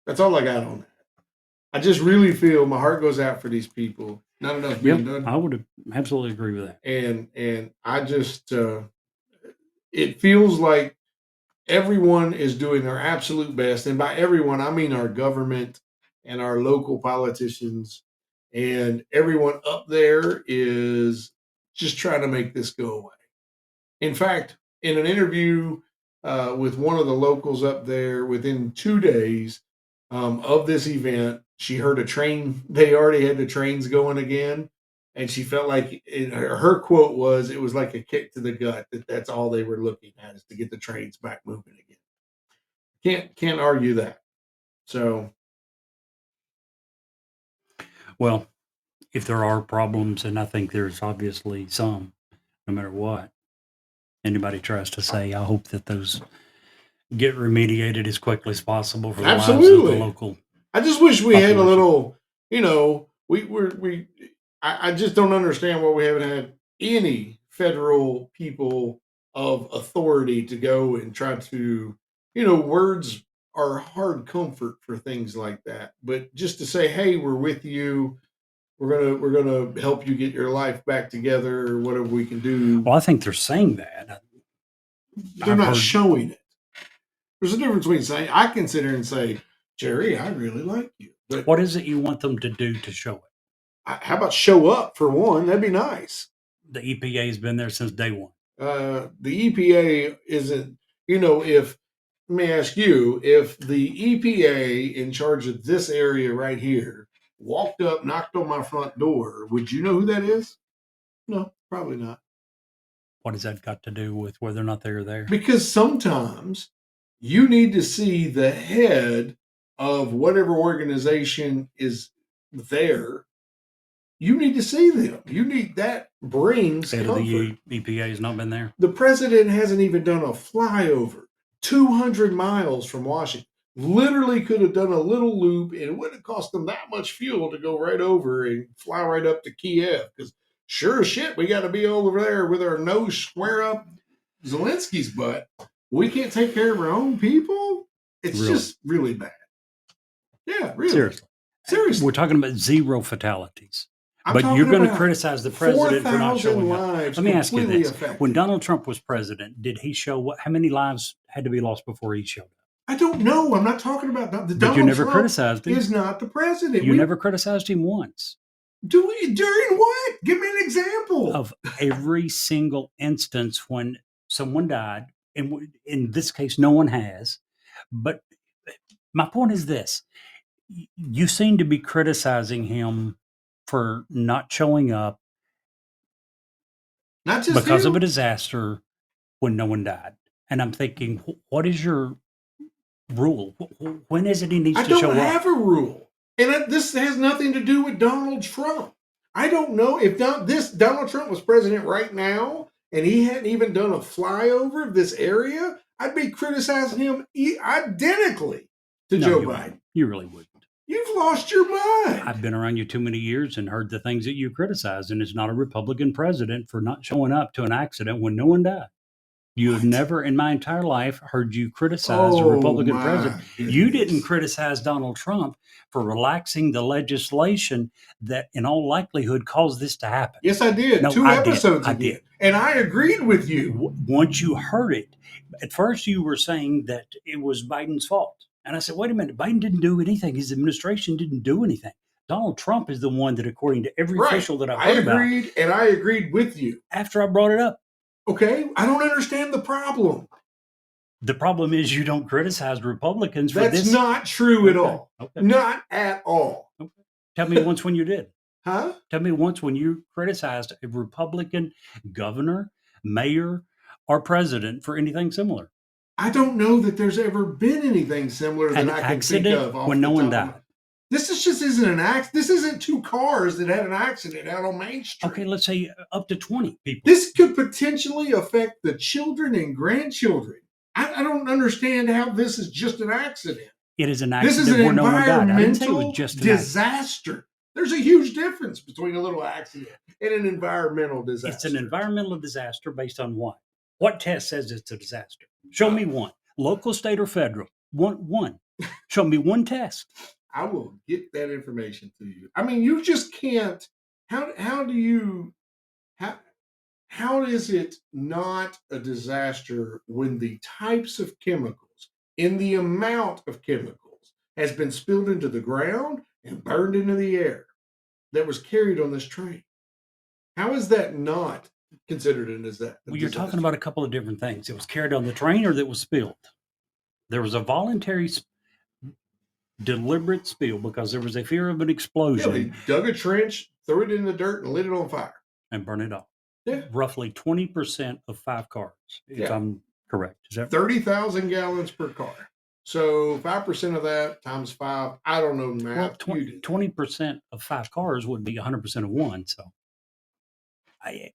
Speaker 3: that's all I got on that. I just really feel my heart goes out for these people. Not enough being done.
Speaker 2: I would absolutely agree with that.
Speaker 3: And I just it feels like everyone is doing their absolute best, and by everyone I mean our government and our local politicians, and everyone up there is just trying to make this go away. In fact, in an interview with one of the locals up there, within 2 days of this event, she heard a train. They already had the trains going again, and she felt like her quote was, "It was like a kick to the gut. That's all they were looking at, is to get the trains back moving again." Can't argue that. So
Speaker 2: Well, if there are problems, and I think there's obviously some, no matter what anybody tries to say, I hope that those get remediated as quickly as possible for the lives of the
Speaker 3: absolutely,
Speaker 2: local.
Speaker 3: I just wish we had a
Speaker 2: population.
Speaker 3: little. I just don't understand why we haven't had any federal people of authority to go and try to. Words are hard comfort for things like that, but just to say, "Hey, we're with you. We're gonna help you get your life back together, or whatever we can do."
Speaker 2: Well, I think they're saying that.
Speaker 3: They're
Speaker 2: I've
Speaker 3: not
Speaker 2: heard-
Speaker 3: showing it. There's a difference between saying, I can sit here and say, "Jerry, I really like you," but
Speaker 2: What is it you want them to do to show it?
Speaker 3: how about show up for one? That'd be nice.
Speaker 2: The EPA has been there since day one.
Speaker 3: The EPA isn't. If Let me ask you, if the EPA in charge of this area right here walked up, knocked on my front door, would you know who that is? No, probably not.
Speaker 2: What has that got to do with whether or not they're there?
Speaker 3: Because sometimes you need to see the head of whatever organization is there. You need to see them. That brings
Speaker 2: Head of
Speaker 3: comfort.
Speaker 2: the EPA has not been there.
Speaker 3: The president hasn't even done a flyover 200 miles from Washington. Literally could have done a little loop, and it wouldn't have cost them that much fuel to go right over and fly right up to Kiev. Because sure as shit, we got to be over there with our nose square up Zelensky's butt. We can't take care of our own people. It's
Speaker 2: Really?
Speaker 3: just really bad. Yeah, really.
Speaker 2: Seriously. We're talking about 0 fatalities.
Speaker 3: I'm
Speaker 2: But you're
Speaker 3: talking
Speaker 2: going to
Speaker 3: about
Speaker 2: criticize the president for not
Speaker 3: 4,000
Speaker 2: showing up.
Speaker 3: lives
Speaker 2: Let me ask you
Speaker 3: completely
Speaker 2: this.
Speaker 3: affected.
Speaker 2: When Donald Trump was president, did he show how many lives had to be lost before he showed up?
Speaker 3: I don't know. I'm not talking about the
Speaker 2: But you never
Speaker 3: Trump
Speaker 2: criticized him.
Speaker 3: is not the president.
Speaker 2: You never criticized him once.
Speaker 3: Do we? During what? Give me an example.
Speaker 2: Of every single instance when someone died, and in this case, no one has. But my point is this. You seem to be criticizing him for not showing up
Speaker 3: Not just
Speaker 2: because
Speaker 3: him.
Speaker 2: of a disaster when no one died. And I'm thinking, what is your rule? When is it he needs
Speaker 3: I
Speaker 2: to
Speaker 3: don't
Speaker 2: show up?
Speaker 3: have a rule. And this has nothing to do with Donald Trump. I don't know if Donald Trump was president right now and he hadn't even done a flyover of this area, I'd be criticizing him identically to Joe Biden.
Speaker 2: You really wouldn't.
Speaker 3: You've lost your mind.
Speaker 2: I've been around you too many years and heard the things that you criticize, and it's not a Republican president for not showing up to an accident when no one died. You have never in my entire life heard you criticize a Republican president. You didn't criticize Donald Trump for relaxing the legislation that in all likelihood caused this to happen.
Speaker 3: Yes, I did.
Speaker 2: No,
Speaker 3: 2 episodes
Speaker 2: I
Speaker 3: ago.
Speaker 2: did.
Speaker 3: And I agreed with you.
Speaker 2: Once you heard it, at first you were saying that it was Biden's fault. And I said, wait a minute, Biden didn't do anything. His administration didn't do anything. Donald Trump is the one that, according to every official that I've heard about.
Speaker 3: I agreed with you.
Speaker 2: After I brought it up.
Speaker 3: Okay, I don't understand the problem.
Speaker 2: The problem is you don't criticize Republicans for this.
Speaker 3: That's not true at all.
Speaker 2: Okay.
Speaker 3: Not at all.
Speaker 2: Okay. Tell me once when you did.
Speaker 3: Huh?
Speaker 2: Tell me once when you criticized a Republican governor, mayor, or president for anything similar.
Speaker 3: I don't know that there's ever been anything similar that I can think of.
Speaker 2: When no one died.
Speaker 3: This just isn't an accident. This isn't 2 cars that had an accident out on Main Street.
Speaker 2: Okay, let's say up to 20 people.
Speaker 3: This could potentially affect the children and grandchildren. I don't understand how this is just an accident.
Speaker 2: It is an accident.
Speaker 3: This is an
Speaker 2: where no one died. I didn't say it
Speaker 3: environmental
Speaker 2: was just an
Speaker 3: disaster. There's a huge difference between a little accident and an environmental disaster.
Speaker 2: It's an environmental disaster based on what? What test says it's a disaster? Show me one. Local, state, or federal. One. Show me one test.
Speaker 3: I will get that information to you. I mean, you just can't. How do you how is it not a disaster when the types of chemicals in the amount of chemicals has been spilled into the ground and burned into the air that was carried on this train? How is that not considered a disaster?
Speaker 2: Well, you're talking about a couple of different things. It was carried on the train or that was spilled. There was a voluntary, deliberate spill because there was a fear of an explosion.
Speaker 3: Yeah, they dug a trench, threw it in the dirt, and lit it on fire.
Speaker 2: And burned it off.
Speaker 3: Yeah.
Speaker 2: Roughly 20% of 5 cars, if I'm correct. Is that
Speaker 3: 30,000 gallons per car. So 5% of that times 5, I don't know math.
Speaker 2: Well, 20% of 5 cars would be 100% of one. So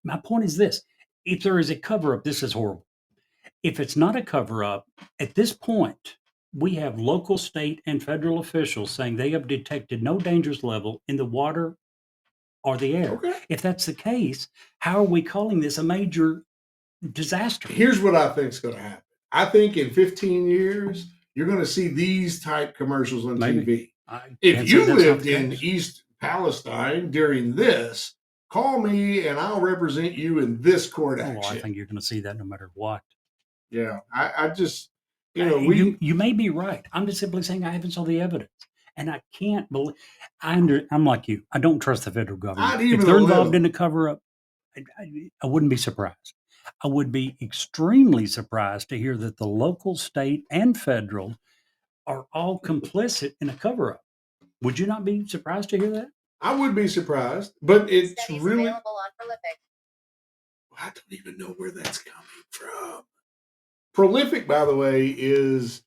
Speaker 2: my point is this. If there is a cover-up, this is horrible. If it's not a cover-up, at this point, we have local, state, and federal officials saying they have detected no dangerous level in the water or the air.
Speaker 3: Okay.
Speaker 2: If that's the case, how are we calling this a major disaster?
Speaker 3: Here's what I think is going to happen. I think in 15 years, you're going to see these type commercials on TV. If you lived in East Palestine during this, call me and I'll represent you in this court action.
Speaker 2: I think you're going to see that no matter what.
Speaker 3: Yeah, I just,
Speaker 2: you may be right. I'm just simply saying I haven't saw the evidence. And I can't believe, I'm like you. I don't trust the federal government. If they're involved in a cover-up, I wouldn't be surprised. I would be extremely surprised to hear that the local, state, and federal are all complicit in a cover-up. Would you not be surprised to hear that?
Speaker 3: I would be surprised, but it's
Speaker 4: Studies
Speaker 3: really
Speaker 4: available on Prolific.
Speaker 3: I don't even know where that's coming from. Prolific, by the way, is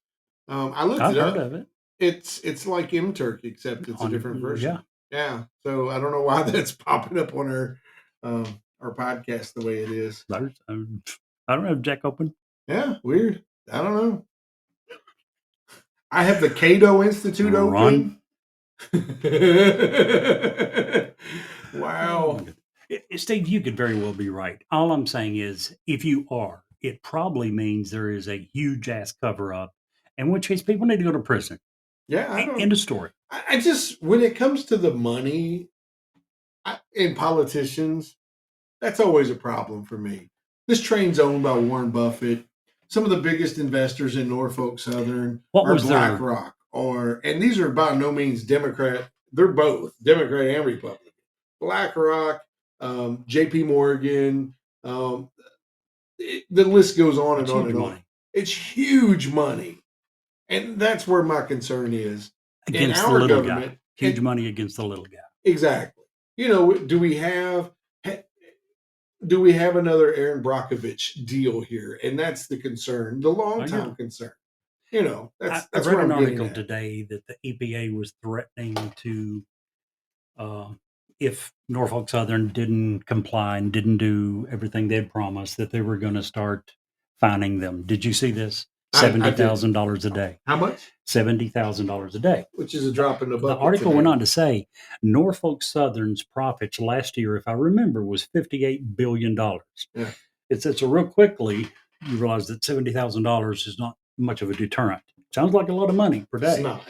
Speaker 3: I looked
Speaker 2: I've
Speaker 3: it
Speaker 2: heard
Speaker 3: up.
Speaker 2: of it.
Speaker 3: It's like MTurk, except it's a different version. Yeah. So I don't know why that's popping up on our podcast the way it is.
Speaker 2: I don't have Jack open.
Speaker 3: Yeah, weird. I don't know. I have the Cato Institute open. Wow.
Speaker 2: Steve, you could very well be right. All I'm saying is, if you are, it probably means there is a huge ass cover up, in which case people need to go to prison.
Speaker 3: Yeah.
Speaker 2: End of story.
Speaker 3: I just, when it comes to the money in politicians, that's always a problem for me. This train's owned by Warren Buffett. Some of the biggest investors in Norfolk Southern are BlackRock, and these are by no means Democrat. They're both Democrat and Republican. BlackRock, J.P. Morgan, the list goes on and on and on. It's huge money, and that's where my concern is.
Speaker 2: Against the little guy. Huge money against the little guy.
Speaker 3: Exactly. Do we have another Aaron Brockovich deal here? And that's the concern, the long-term concern. That's
Speaker 2: I read an article today that the EPA was threatening to, if Norfolk Southern didn't comply and didn't do everything they'd promised, that they were going to start fining them. Did you see this? $70,000 a day.
Speaker 3: How much?
Speaker 2: $70,000 a day.
Speaker 3: Which is a drop in the bucket.
Speaker 2: The article went on to say Norfolk Southern's profits last year, if I remember, was $58 billion.
Speaker 3: Yeah.
Speaker 2: It's so real quickly, you realize that $70,000 is not much of a deterrent. Sounds like a lot of money per day.
Speaker 3: It's not.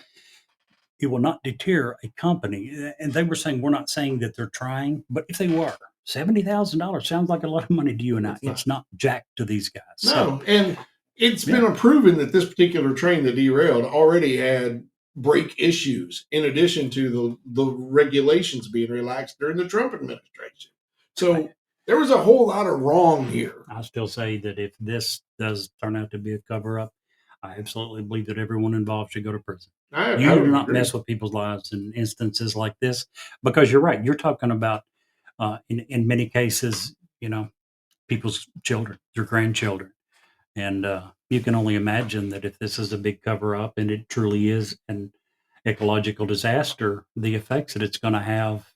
Speaker 2: It will not deter a company. And they were saying, we're not saying that they're trying, but if they were, $70,000 sounds like a lot of money to you and I. It's not jack to these guys.
Speaker 3: No, and it's been proven that this particular train that derailed already had brake issues in addition to the regulations being relaxed during the Trump administration. So there was a whole lot of wrong here.
Speaker 2: I still say that if this does turn out to be a cover-up, I absolutely believe that everyone involved should go to prison. You do not mess with people's lives in instances like this, because you're right. You're talking about, in many cases, people's children, their grandchildren. And you can only imagine that if this is a big cover-up and it truly is an ecological disaster, the effects that it's going to have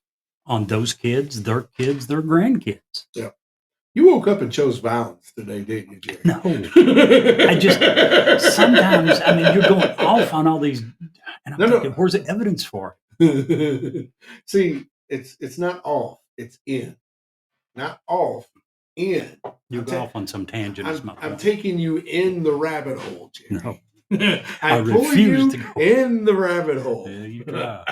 Speaker 2: on those kids, their grandkids.
Speaker 3: Yeah. You woke up and chose violence today, didn't you, Jerry?
Speaker 2: No. I just, sometimes, you're going off on all these, and I'm thinking, where's the evidence for
Speaker 3: it? See, it's not off, it's in. Not off, in.
Speaker 2: You
Speaker 3: I'm
Speaker 2: go
Speaker 3: ta-
Speaker 2: off on some tangent, is my
Speaker 3: I'm
Speaker 2: point.
Speaker 3: taking you in the rabbit hole, Jerry.
Speaker 2: No, I
Speaker 3: I'm pulling
Speaker 2: refuse
Speaker 3: you
Speaker 2: to go.
Speaker 3: in the rabbit hole.
Speaker 2: Yeah, you try.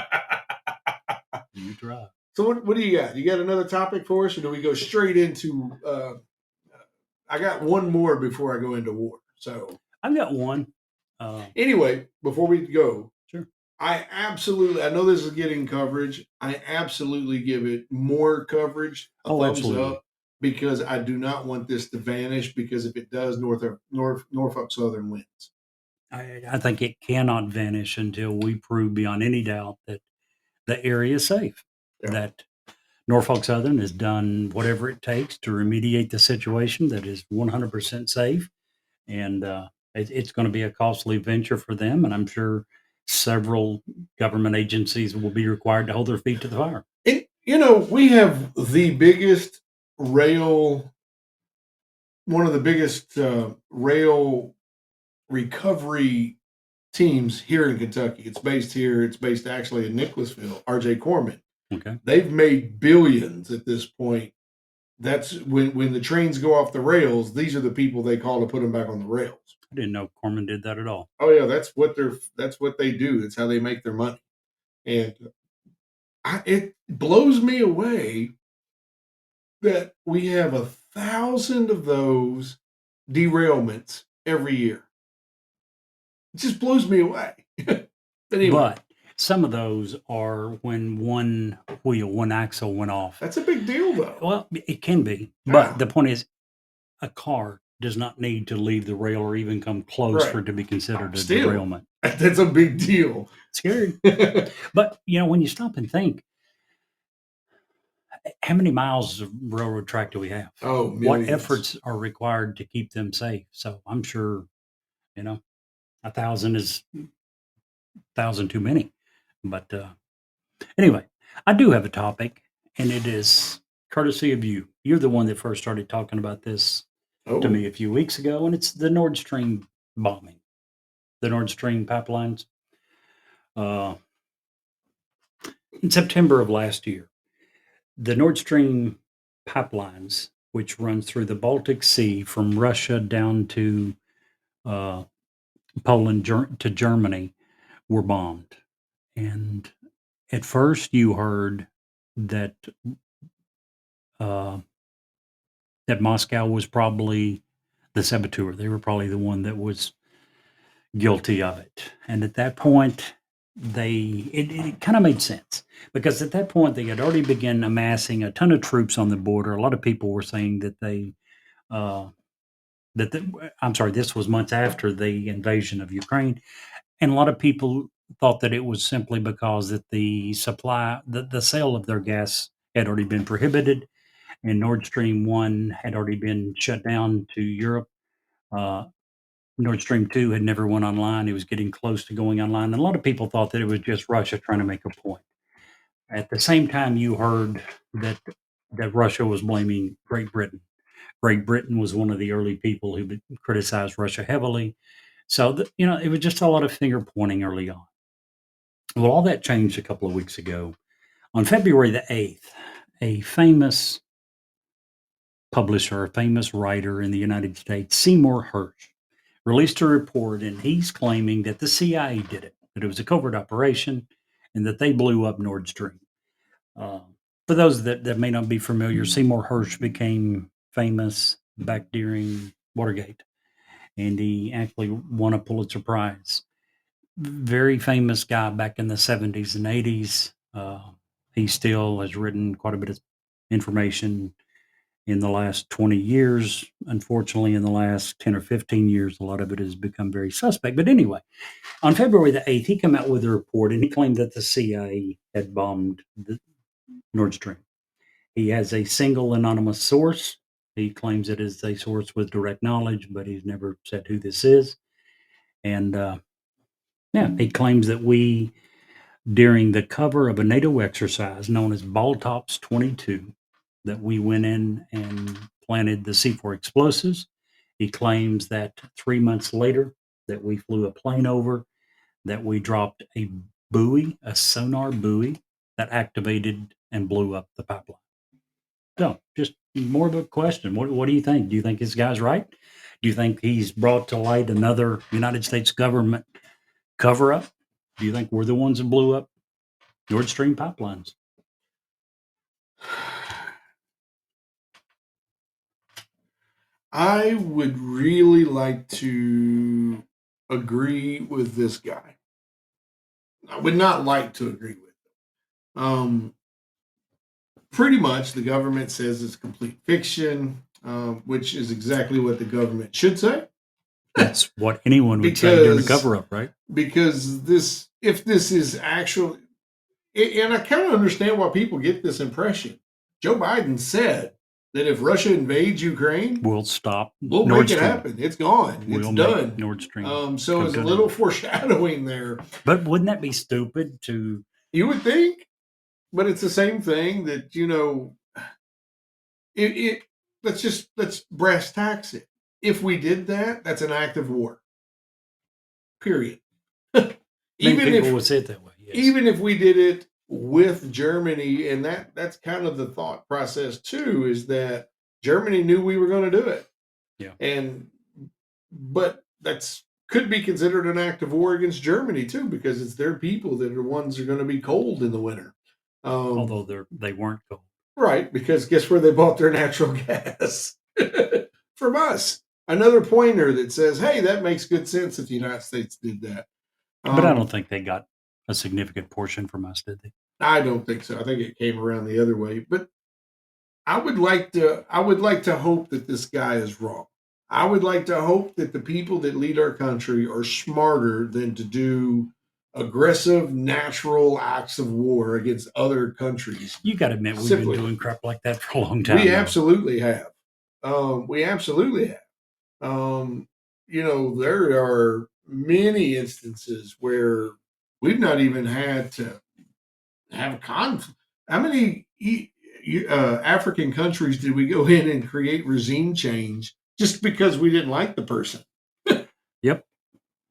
Speaker 2: You try.
Speaker 3: So what do you got? You got another topic for us, or do we go straight into? I got one more before I go into war. So
Speaker 2: I've got one.
Speaker 3: anyway, before we go,
Speaker 2: Sure.
Speaker 3: I know this is getting coverage. I absolutely give it more coverage, a thumbs
Speaker 2: Absolutely.
Speaker 3: up, because I do not want this to vanish. Because if it does, Norfolk Southern wins.
Speaker 2: I think it cannot vanish until we prove beyond any doubt that the area is safe.
Speaker 3: Yeah.
Speaker 2: That Norfolk Southern has done whatever it takes to remediate the situation that is 100% safe. And it's going to be a costly venture for them. And I'm sure several government agencies will be required to hold their feet to the fire.
Speaker 3: We have the biggest rail, one of the biggest rail recovery teams here in Kentucky. It's based here. It's based actually in Nicholasville. R.J. Corman.
Speaker 2: Okay.
Speaker 3: They've made billions at this point. That's when the trains go off the rails. These are the people they call to put them back on the rails.
Speaker 2: I didn't know Corman did that at all.
Speaker 3: Oh yeah, that's what they do. It's how they make their money, and it blows me away that we have 1,000 of those derailments every year. It just blows me away. But anyway,
Speaker 2: But some of those are when one axle went off.
Speaker 3: that's a big deal, though.
Speaker 2: Well, it can be.
Speaker 3: Yeah.
Speaker 2: But the point is, a car does not need to leave the rail or even come close
Speaker 3: Right.
Speaker 2: for it to be considered a
Speaker 3: Still.
Speaker 2: derailment.
Speaker 3: That's a big deal.
Speaker 2: Scary. But, when you stop and think, how many miles of railroad track do we have?
Speaker 3: Oh,
Speaker 2: What
Speaker 3: millions.
Speaker 2: efforts are required to keep them safe? So I'm sure, 1,000 is 1,000 too many. But anyway, I do have a topic, and it is courtesy of you. You're the one that first started talking about this to me a few weeks ago, and it's the Nord Stream bombing, the Nord Stream pipelines. In September of last year, the Nord Stream pipelines, which runs through the Baltic Sea from Russia down to Poland to Germany, were bombed. And at first, you heard that that Moscow was probably the saboteur. They were probably the one that was guilty of it. And at that point, it kind of made sense, because at that point they had already begun amassing a ton of troops on the border. A lot of people were saying that I'm sorry, this was months after the invasion of Ukraine, and a lot of people thought that it was simply because that the sale of their gas had already been prohibited, and Nord Stream 1 had already been shut down to Europe. Nord Stream 2 had never went online. It was getting close to going online. And a lot of people thought that it was just Russia trying to make a point. At the same time, you heard that Russia was blaming Great Britain. Great Britain was one of the early people who criticized Russia heavily. So, it was just a lot of finger pointing early on. Well, all that changed a couple of weeks ago. On February the 8th, a famous publisher, a famous writer in the United States, Seymour Hersh, released a report, and he's claiming that the CIA did it, that it was a covert operation, and that they blew up Nord Stream. For those that may not be familiar, Seymour Hersh became famous back during Watergate, and he actually won a Pulitzer Prize. Very famous guy back in the 70s and 80s. He still has written quite a bit of information in the last 20 years. Unfortunately, in the last 10 or 15 years, a lot of it has become very suspect. But anyway, on February the 8th, he came out with a report, and he claimed that the CIA had bombed the Nord Stream. He has a single anonymous source. He claims it is a source with direct knowledge, but he's never said who this is. And he claims that we, during the cover of a NATO exercise known as Baltops 22, that we went in and planted the C4 explosives. He claims that 3 months later that we flew a plane over, that we dropped a buoy, a sonar buoy that activated and blew up the pipeline. So just more of a question. What do you think? Do you think this guy's right? Do you think he's brought to light another United States government cover up? Do you think we're the ones that blew up Nord Stream pipelines?
Speaker 3: I would really like to agree with this guy. I would not like to agree with him. Pretty much, the government says it's complete fiction, which is exactly what the government should say.
Speaker 2: That's what anyone would say during the
Speaker 3: Because
Speaker 2: cover up, right?
Speaker 3: because this, if this is actually, and I kind of understand why people get this impression. Joe Biden said that if Russia invades Ukraine,
Speaker 2: We'll stop
Speaker 3: we'll
Speaker 2: Nord
Speaker 3: make it
Speaker 2: Stream.
Speaker 3: happen. It's gone.
Speaker 2: We'll
Speaker 3: It's
Speaker 2: make
Speaker 3: done.
Speaker 2: Nord Stream.
Speaker 3: So
Speaker 2: Go
Speaker 3: it's a
Speaker 2: to
Speaker 3: little
Speaker 2: them.
Speaker 3: foreshadowing there.
Speaker 2: But wouldn't that be stupid to?
Speaker 3: You would think, but it's the same thing that it let's brass tacks it. If we did that, that's an act of war. Period.
Speaker 2: Many
Speaker 3: even
Speaker 2: people
Speaker 3: if
Speaker 2: would say it that way. Yes.
Speaker 3: even if we did it with Germany, and that's kind of the thought process too, is that Germany knew we were going to do it.
Speaker 2: Yeah.
Speaker 3: But that's could be considered an act of war against Germany too, because it's their people that are the ones that are going to be cold in the winter.
Speaker 2: Although they weren't cold.
Speaker 3: Right, because guess where they bought their natural gas? From us. Another pointer that says, hey, that makes good sense if the United States did that.
Speaker 2: But I don't think they got a significant portion from us, did they?
Speaker 3: I don't think so. I think it came around the other way. But I would like to hope that this guy is wrong. I would like to hope that the people that lead our country are smarter than to do aggressive natural acts of war against other countries.
Speaker 2: You got to admit, we've
Speaker 3: Simply.
Speaker 2: been doing crap like that for a long time.
Speaker 3: We
Speaker 2: now.
Speaker 3: absolutely have. We absolutely have. There are many instances where we've not even had to have a conflict. How many African countries did we go in and create regime change just because we didn't like the person?
Speaker 2: Yep.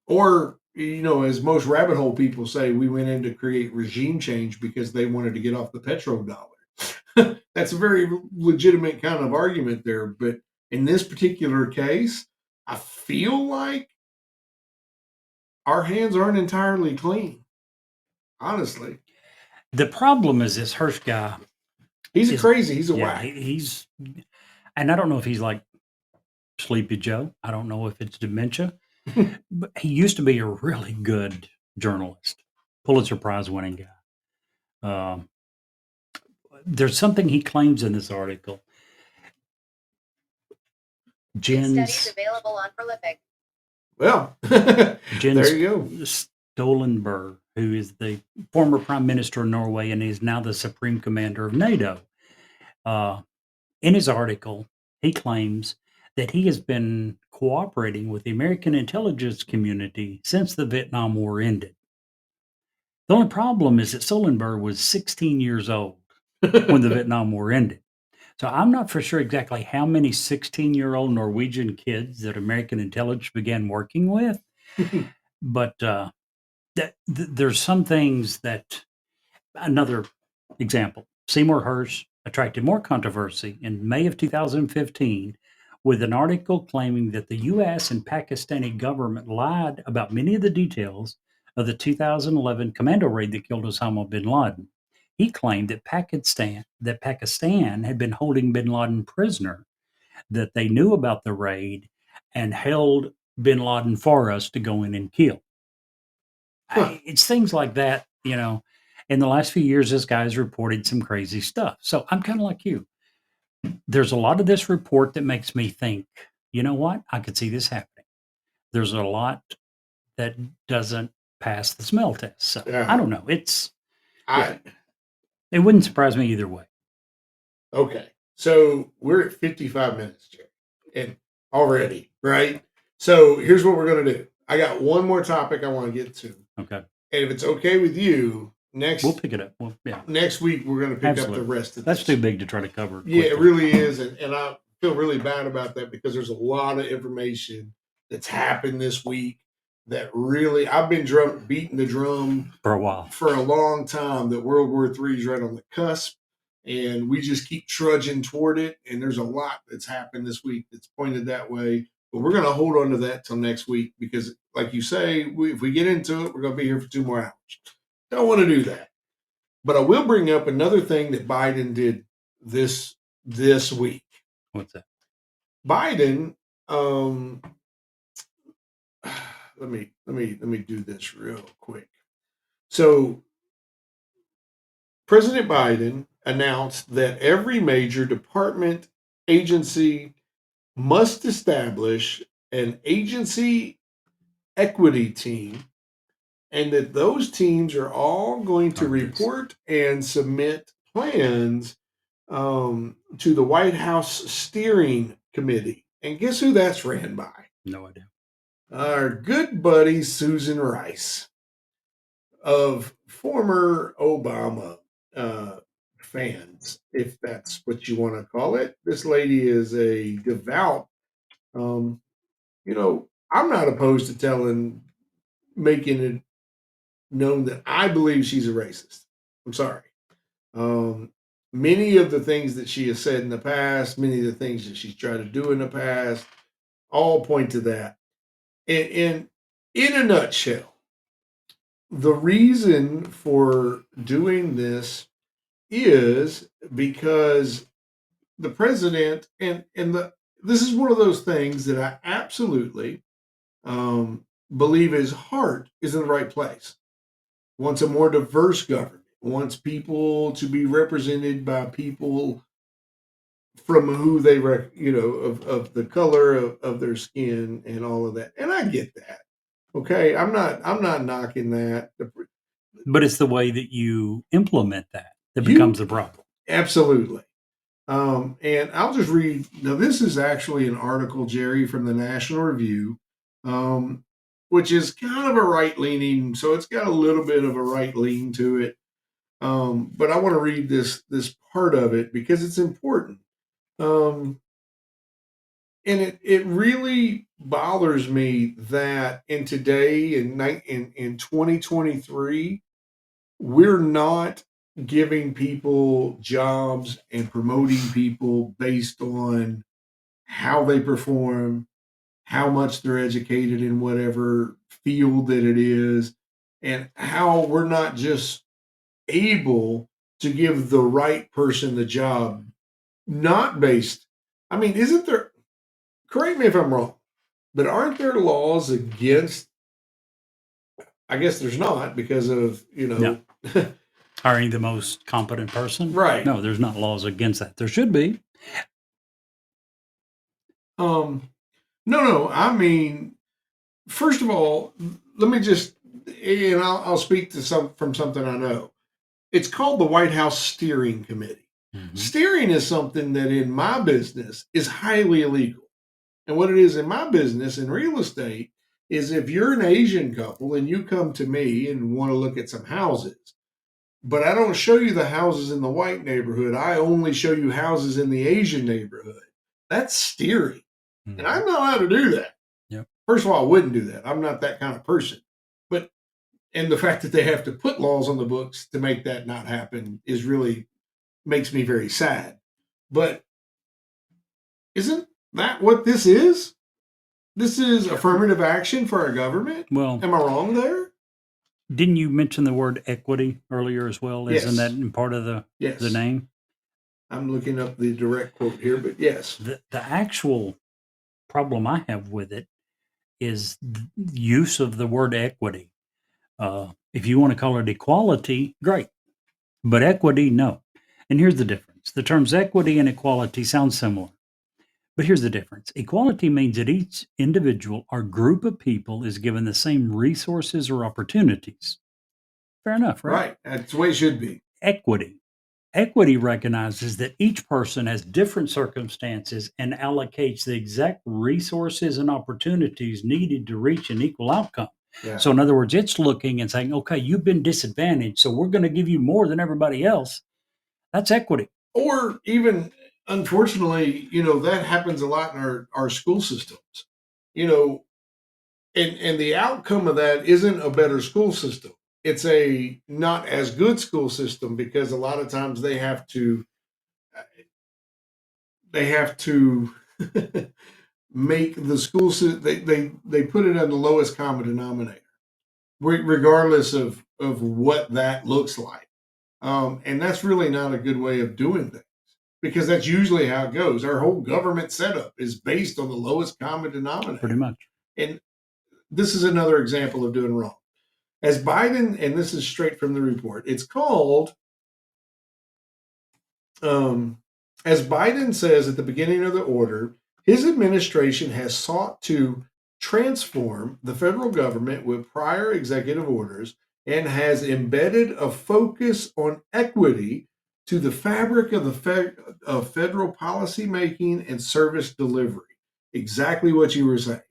Speaker 3: Or, as most rabbit hole people say, we went in to create regime change because they wanted to get off the petrodollar. That's a very legitimate kind of argument there. But in this particular case, I feel like our hands aren't entirely clean. Honestly.
Speaker 2: The problem is this Hirsch guy.
Speaker 3: He's crazy. He's a
Speaker 2: yeah,
Speaker 3: whack.
Speaker 2: He's, and I don't know if he's like Sleepy Joe. I don't know if it's dementia. But he used to be a really good journalist, Pulitzer Prize winning guy. There's something he claims in this article.
Speaker 4: Studies available on Prolific.
Speaker 3: Well,
Speaker 2: Jens
Speaker 3: there you go.
Speaker 2: Stoltenberg, who is the former prime minister of Norway and is now the supreme commander of NATO. In his article, he claims that he has been cooperating with the American intelligence community since the Vietnam War ended. The only problem is that Stoltenberg was 16 years old when the Vietnam War ended. So I'm not for sure exactly how many 16-year-old Norwegian kids that American intelligence began working with, but there's some things that, another example, Seymour Hersh attracted more controversy in May of 2015 with an article claiming that the U.S. and Pakistani government lied about many of the details of the 2011 commando raid that killed Osama bin Laden. He claimed that Pakistan had been holding bin Laden prisoner, that they knew about the raid and held bin Laden for us to go in and kill. It's things like that, In the last few years, this guy's reported some crazy stuff. So I'm kind of like you. There's a lot of this report that makes me think, you know what? I could see this happening. There's a lot that doesn't pass the smell test. So I don't know. It wouldn't surprise me either way.
Speaker 3: Okay. So we're at 55 minutes, Jerry, and already, right? So here's what we're going to do. I got one more topic I want to get to.
Speaker 2: Okay.
Speaker 3: And if it's okay with you,
Speaker 2: we'll pick it up.
Speaker 3: Next week, we're going to pick up the rest of this.
Speaker 2: That's too big to try to cover.
Speaker 3: Yeah, it really is. And I feel really bad about that because there's a lot of information that's happened this week that really, I've been beating the drum
Speaker 2: for a while,
Speaker 3: for a long time, that World War III is right on the cusp. and we just keep trudging toward it. And there's a lot that's happened this week that's pointed that way. But we're going to hold on to that till next week because, like you say, if we get into it, we're going to be here for 2 more hours. Don't want to do that. But I will bring up another thing that Biden did this week.
Speaker 2: What's that?
Speaker 3: Biden, let me do this real quick. So President Biden announced that every major department agency must establish an agency equity team, and that those teams are all going to report and submit plans to the White House Steering Committee. And guess who that's ran by?
Speaker 2: No idea.
Speaker 3: Our good buddy Susan Rice of former Obama fans, if that's what you want to call it. This lady is a devout, I'm not opposed to making it known that I believe she's a racist. I'm sorry. Many of the things that she has said in the past, many of the things that she's tried to do in the past, all point to that. And in a nutshell, the reason for doing this is because the president this is one of those things that I absolutely believe his heart is in the right place. Wants a more diverse government, wants people to be represented by people from who they of the color of their skin and all of that. And I get that. Okay, I'm not knocking that.
Speaker 2: But it's the way that you implement that becomes the problem.
Speaker 3: Absolutely. And I'll just read. Now, this is actually an article, Jerry, from the National Review, which is kind of a right leaning. So it's got a little bit of a right lean to it. But I want to read this part of it because it's important. And it really bothers me that in 2023, we're not giving people jobs and promoting people based on how they perform, how much they're educated in whatever field that it is, and how we're not just able to give the right person the job, not based. I mean, isn't there, correct me if I'm wrong, but aren't there laws against, I guess there's not because of,
Speaker 2: No. Hiring the most competent person?
Speaker 3: Right.
Speaker 2: No, there's not laws against that. There should be.
Speaker 3: No. I mean, first of all, let me just, and I'll speak to from something I know. It's called the White House Steering Committee. Mm-hmm. Steering is something that in my business is highly illegal. And what it is in my business in real estate is if you're an Asian couple and you come to me and want to look at some houses, but I don't show you the houses in the white neighborhood. I only show you houses in the Asian neighborhood. That's steering. Mm-hmm. And I'm not allowed to do that.
Speaker 2: Yep.
Speaker 3: First of all, I wouldn't do that. I'm not that kind of person. And the fact that they have to put laws on the books to make that not happen is really makes me very sad. But isn't that what this is? This is affirmative action for our government?
Speaker 2: Well,
Speaker 3: am I wrong there?
Speaker 2: Didn't you mention the word equity earlier as well?
Speaker 3: Yes.
Speaker 2: Isn't that part of the name?
Speaker 3: I'm looking up the direct quote here, but yes.
Speaker 2: The actual problem I have with it is the use of the word equity. If you want to call it equality, great. But equity, no. And here's the difference. The terms equity and equality sound similar. But here's the difference. Equality means that each individual or group of people is given the same resources or opportunities. Fair enough, right?
Speaker 3: Right. That's the way it should be.
Speaker 2: Equity recognizes that each person has different circumstances and allocates the exact resources and opportunities needed to reach an equal outcome. Yeah. So in other words, it's looking and saying, okay, you've been disadvantaged, so we're going to give you more than everybody else. That's equity.
Speaker 3: Or even, unfortunately, that happens a lot in our school systems. And the outcome of that isn't a better school system. It's a not as good school system because a lot of times they have to they have to make the school system, they put it on the lowest common denominator, regardless of what that looks like. And that's really not a good way of doing things, because that's usually how it goes. Our whole government setup is based on the lowest common denominator.
Speaker 2: Pretty much.
Speaker 3: And this is another example of doing wrong. As Biden, and this is straight from the report, it's called, as Biden says at the beginning of the order, his administration has sought to transform the federal government with prior executive orders and has embedded a focus on equity to the fabric of of federal policy making and service delivery. Exactly what you were saying.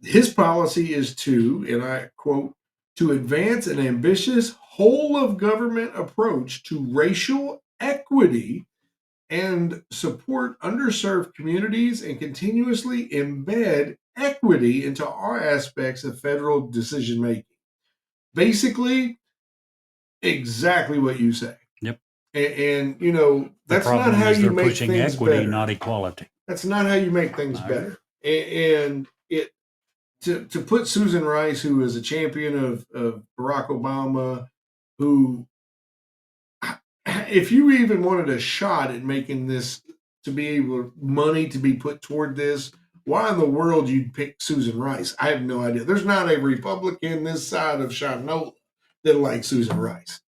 Speaker 3: His policy is to, and I quote, to advance an ambitious whole of government approach to racial equity and support underserved communities and continuously embed equity into all aspects of federal decision making. Basically, exactly what you say.
Speaker 2: Yep.
Speaker 3: And you know, that's not how you make
Speaker 2: pushing
Speaker 3: things
Speaker 2: equity,
Speaker 3: better.
Speaker 2: not equality.
Speaker 3: That's not how you make things
Speaker 2: No.
Speaker 3: better. And it to put Susan Rice, who is a champion of Barack Obama, who, if you even wanted a shot at making this to be able money to be put toward this, why in the world you'd pick Susan Rice? I have no idea. There's not a Republican this side of Shinola that likes Susan Rice.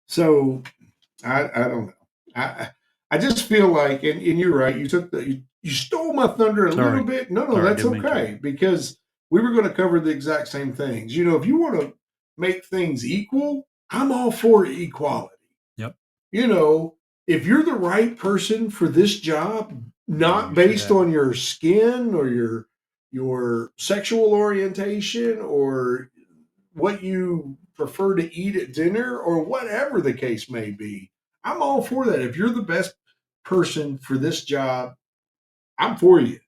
Speaker 3: So I don't know. I just feel like, and you're right. You took you stole my thunder a little bit. No,
Speaker 2: Sorry,
Speaker 3: that's
Speaker 2: didn't mean
Speaker 3: okay, because we were going to cover the exact same things. You know, if you want to make things equal, I'm all for equality.
Speaker 2: Yep.
Speaker 3: You know, if you're the right person for this job, not based on your skin or your sexual orientation or what you prefer to eat at dinner or whatever the case may be, I'm all for that. If you're the best person for this job, I'm for you.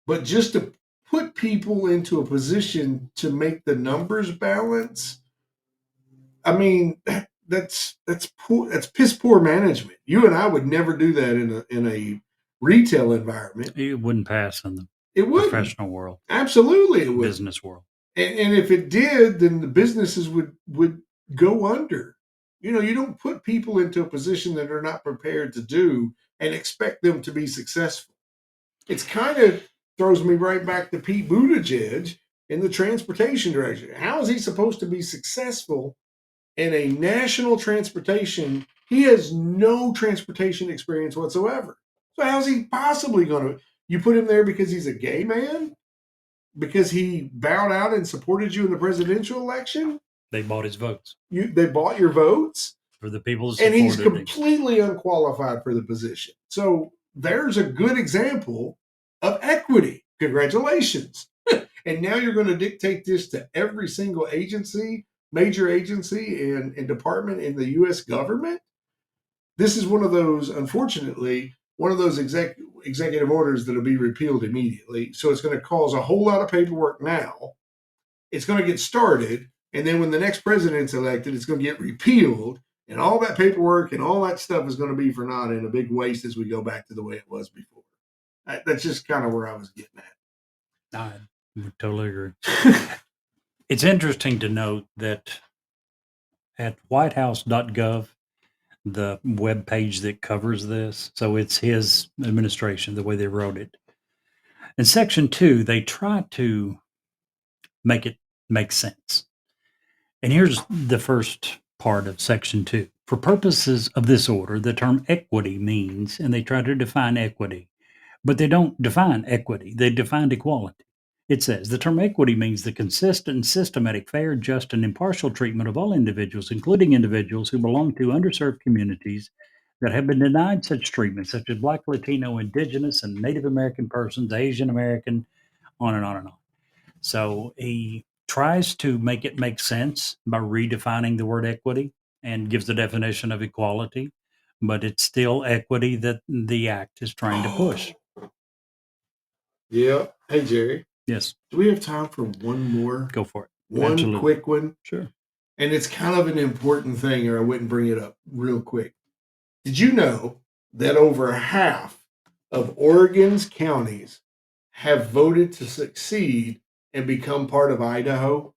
Speaker 3: But just to put people into a position to make the numbers balance, I mean, that's poor. That's piss poor management. You and I would never do that in a retail environment.
Speaker 2: It wouldn't pass in the
Speaker 3: professional
Speaker 2: world.
Speaker 3: Absolutely, it would.
Speaker 2: Business world.
Speaker 3: And if it did, then the businesses would go under. You know, you don't put people into a position that they're not prepared to do and expect them to be successful. It's kind of throws me right back to Pete Buttigieg in the transportation direction. How is he supposed to be successful in a national transportation? He has no transportation experience whatsoever. So how's he possibly going to? You put him there because he's a gay man? Because he bowed out and supported you in the presidential election?
Speaker 2: They bought his votes.
Speaker 3: They bought your votes?
Speaker 2: For the people
Speaker 3: and he's completely unqualified for the position. So there's a good example of equity. Congratulations. And now you're going to dictate this to every single agency, major agency and department in the U.S. government? This is one of those, unfortunately, one of those executive orders that'll be repealed immediately. So it's going to cause a whole lot of paperwork now. It's going to get started. And then when the next president's elected, it's going to get repealed. And all that paperwork and all that stuff is going to be for naught and a big waste as we go back to the way it was before. That's just kind of where I was getting at.
Speaker 2: I totally agree. It's interesting to note that at whitehouse.gov, the web page that covers this, so it's his administration, the way they wrote it. In Section 2, they try to make it make sense. And here's the first part of Section 2. For purposes of this order, the term equity means, and they try to define equity, but they don't define equity. They define equality. It says the term equity means the consistent and systematic, fair, just, and impartial treatment of all individuals, including individuals who belong to underserved communities that have been denied such treatment, such as Black, Latino, Indigenous, and Native American persons, Asian American, on and on and on. So he tries to make it make sense by redefining the word equity and gives the definition of equality, but it's still equity that the act is trying to push.
Speaker 3: Yeah. Hey, Jerry.
Speaker 2: Yes.
Speaker 3: Do we have time for one more?
Speaker 2: Go for it.
Speaker 3: One
Speaker 2: Absolutely.
Speaker 3: quick one?
Speaker 2: Sure.
Speaker 3: And it's kind of an important thing, or I wouldn't bring it up real quick. Did you know that over half of Oregon's counties have voted to succeed and become part of Idaho?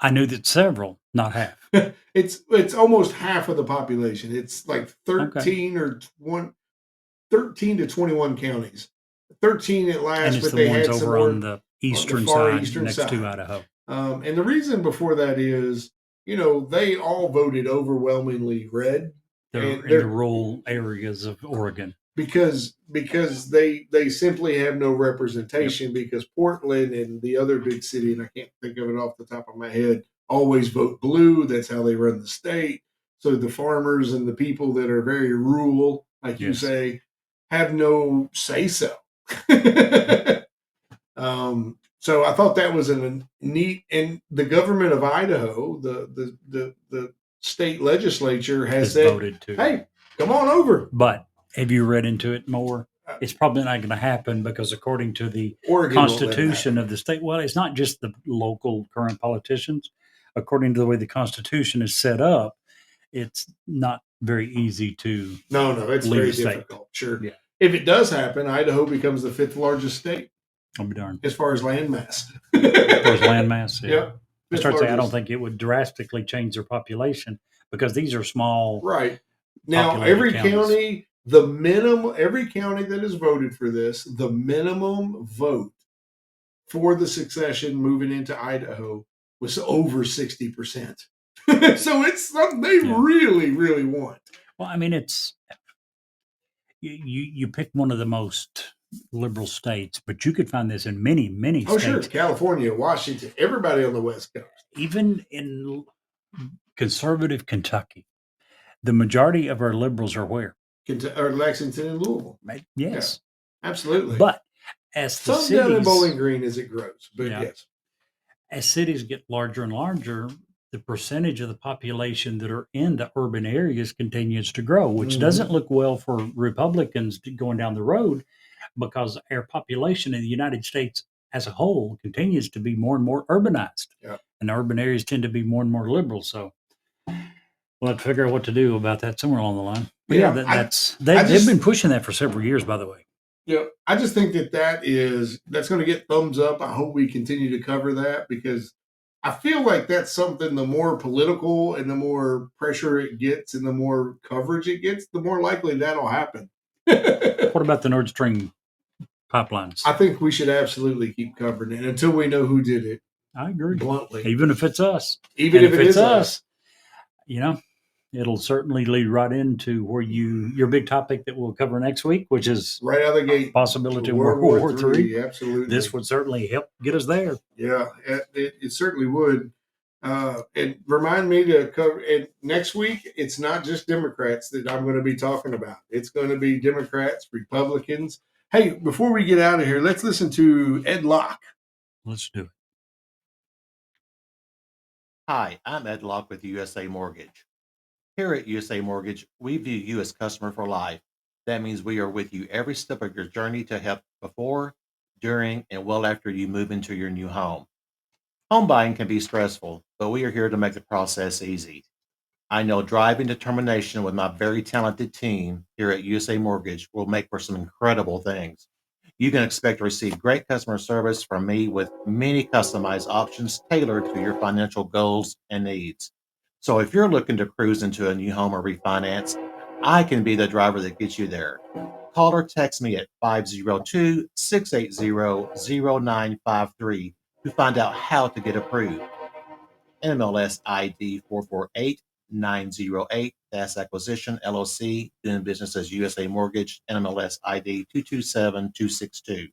Speaker 2: I knew that several, not half.
Speaker 3: It's almost half of the population. It's like 13 to 21 counties. 13 at
Speaker 2: And
Speaker 3: last,
Speaker 2: it's
Speaker 3: but
Speaker 2: the
Speaker 3: they
Speaker 2: ones
Speaker 3: had some
Speaker 2: over
Speaker 3: more
Speaker 2: on the eastern
Speaker 3: far
Speaker 2: side
Speaker 3: eastern
Speaker 2: next
Speaker 3: side.
Speaker 2: to Idaho.
Speaker 3: And the reason before that is, they all voted overwhelmingly red.
Speaker 2: They're in the rural areas of Oregon.
Speaker 3: Because they simply have no representation, because Portland and the other big city, and I can't think of it off the top of my head, always vote blue. That's how they run the state. So the farmers and the people that are very rural, like you
Speaker 2: Yes.
Speaker 3: say, have no say so. So I thought that was a neat, and the government of Idaho, the state legislature has said,
Speaker 2: voted to.
Speaker 3: "Hey, come on over."
Speaker 2: But have you read into it more? It's probably not going to happen because according to the
Speaker 3: Oregon won't let it
Speaker 2: Constitution
Speaker 3: happen.
Speaker 2: of the state, well, it's not just the local current politicians. According to the way the Constitution is set up, it's not very easy to
Speaker 3: No, it's
Speaker 2: leave
Speaker 3: very
Speaker 2: the state.
Speaker 3: difficult. Sure.
Speaker 2: Yeah.
Speaker 3: If it does happen, Idaho becomes the fifth largest state
Speaker 2: I'll be darned.
Speaker 3: as far as land mass.
Speaker 2: As far as land mass, yeah.
Speaker 3: Yep.
Speaker 2: I start saying I don't think it would drastically change their population because these are small.
Speaker 3: Right. Now,
Speaker 2: populated
Speaker 3: every
Speaker 2: counties.
Speaker 3: county, every county that has voted for this, the minimum vote for the succession moving into Idaho was over 60%. So it's something they really, really want.
Speaker 2: Well, I mean, it's you pick one of the most liberal states, but you could find this in many
Speaker 3: Oh,
Speaker 2: states.
Speaker 3: sure. California, Washington, everybody on the West Coast.
Speaker 2: Even in conservative Kentucky, the majority of our liberals are where?
Speaker 3: Or Lexington and Louisville.
Speaker 2: Yes.
Speaker 3: Yeah, absolutely.
Speaker 2: But as the
Speaker 3: some down in
Speaker 2: cities,
Speaker 3: Bowling Green as it grows, but yes.
Speaker 2: as cities get larger and larger, the percentage of the population that are in the urban areas continues to grow, which doesn't look well for Republicans going down the road because our population in the United States as a whole continues to be more and more urbanized.
Speaker 3: Yeah.
Speaker 2: And the urban areas tend to be more and more liberal. So we'll have to figure out what to do about that somewhere along the line. But they've been pushing that for several years, by the way.
Speaker 3: Yeah, I just think that's going to get thumbs up. I hope we continue to cover that because I feel like that's something, the more political and the more pressure it gets and the more coverage it gets, the more likely that'll happen.
Speaker 2: What about the Nord Stream pipelines?
Speaker 3: I think we should absolutely keep covering it until we know who did it.
Speaker 2: I agree.
Speaker 3: Bluntly.
Speaker 2: Even if it's us.
Speaker 3: Even if it's us.
Speaker 2: It'll certainly lead right into where your big topic that we'll cover next week, which is
Speaker 3: right out of the gate,
Speaker 2: possibility of World War III.
Speaker 3: Absolutely.
Speaker 2: This would certainly help get us there.
Speaker 3: Yeah, it certainly would. And remind me to cover it next week. It's not just Democrats that I'm going to be talking about. It's going to be Democrats, Republicans. Hey, before we get out of here, let's listen to Ed Locke.
Speaker 2: Let's do it.
Speaker 1: Hi, I'm Ed Locke with USA Mortgage. Here at USA Mortgage, we view you as customer for life. That means we are with you every step of your journey to help before, during, and well after you move into your new home. Home buying can be stressful, but we are here to make the process easy. I know drive and determination with my very talented team here at USA Mortgage will make for some incredible things. You can expect to receive great customer service from me with many customized options tailored to your financial goals and needs. So if you're looking to cruise into a new home or refinance, I can be the driver that gets you there. Call or text me at 502-680-0953 to find out how to get approved. NMLS ID 448908, Fast Acquisition LLC, doing business as USA Mortgage, NMLS ID 227262.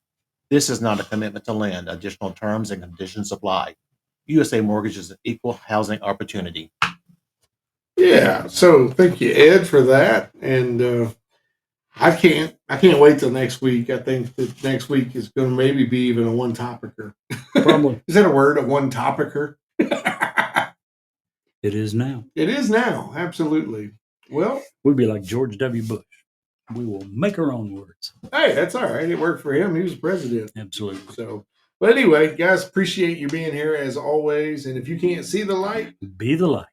Speaker 1: This is not a commitment to lend. Additional terms and conditions apply. USA Mortgage is an equal housing opportunity.
Speaker 3: Yeah, so thank you, Ed, for that. And I can't wait till next week. I think that next week is going to maybe be even a one topicer.
Speaker 2: Probably.
Speaker 3: Is that a word? A one topicer?
Speaker 2: It is now.
Speaker 3: It is now. Absolutely. Well,
Speaker 2: we'd be like George W. Bush. We will make our own words.
Speaker 3: Hey, that's all right. It worked for him. He was president.
Speaker 2: Absolutely.
Speaker 3: So, but anyway, guys, appreciate you being here as always. And if you can't see the light,
Speaker 2: be the light.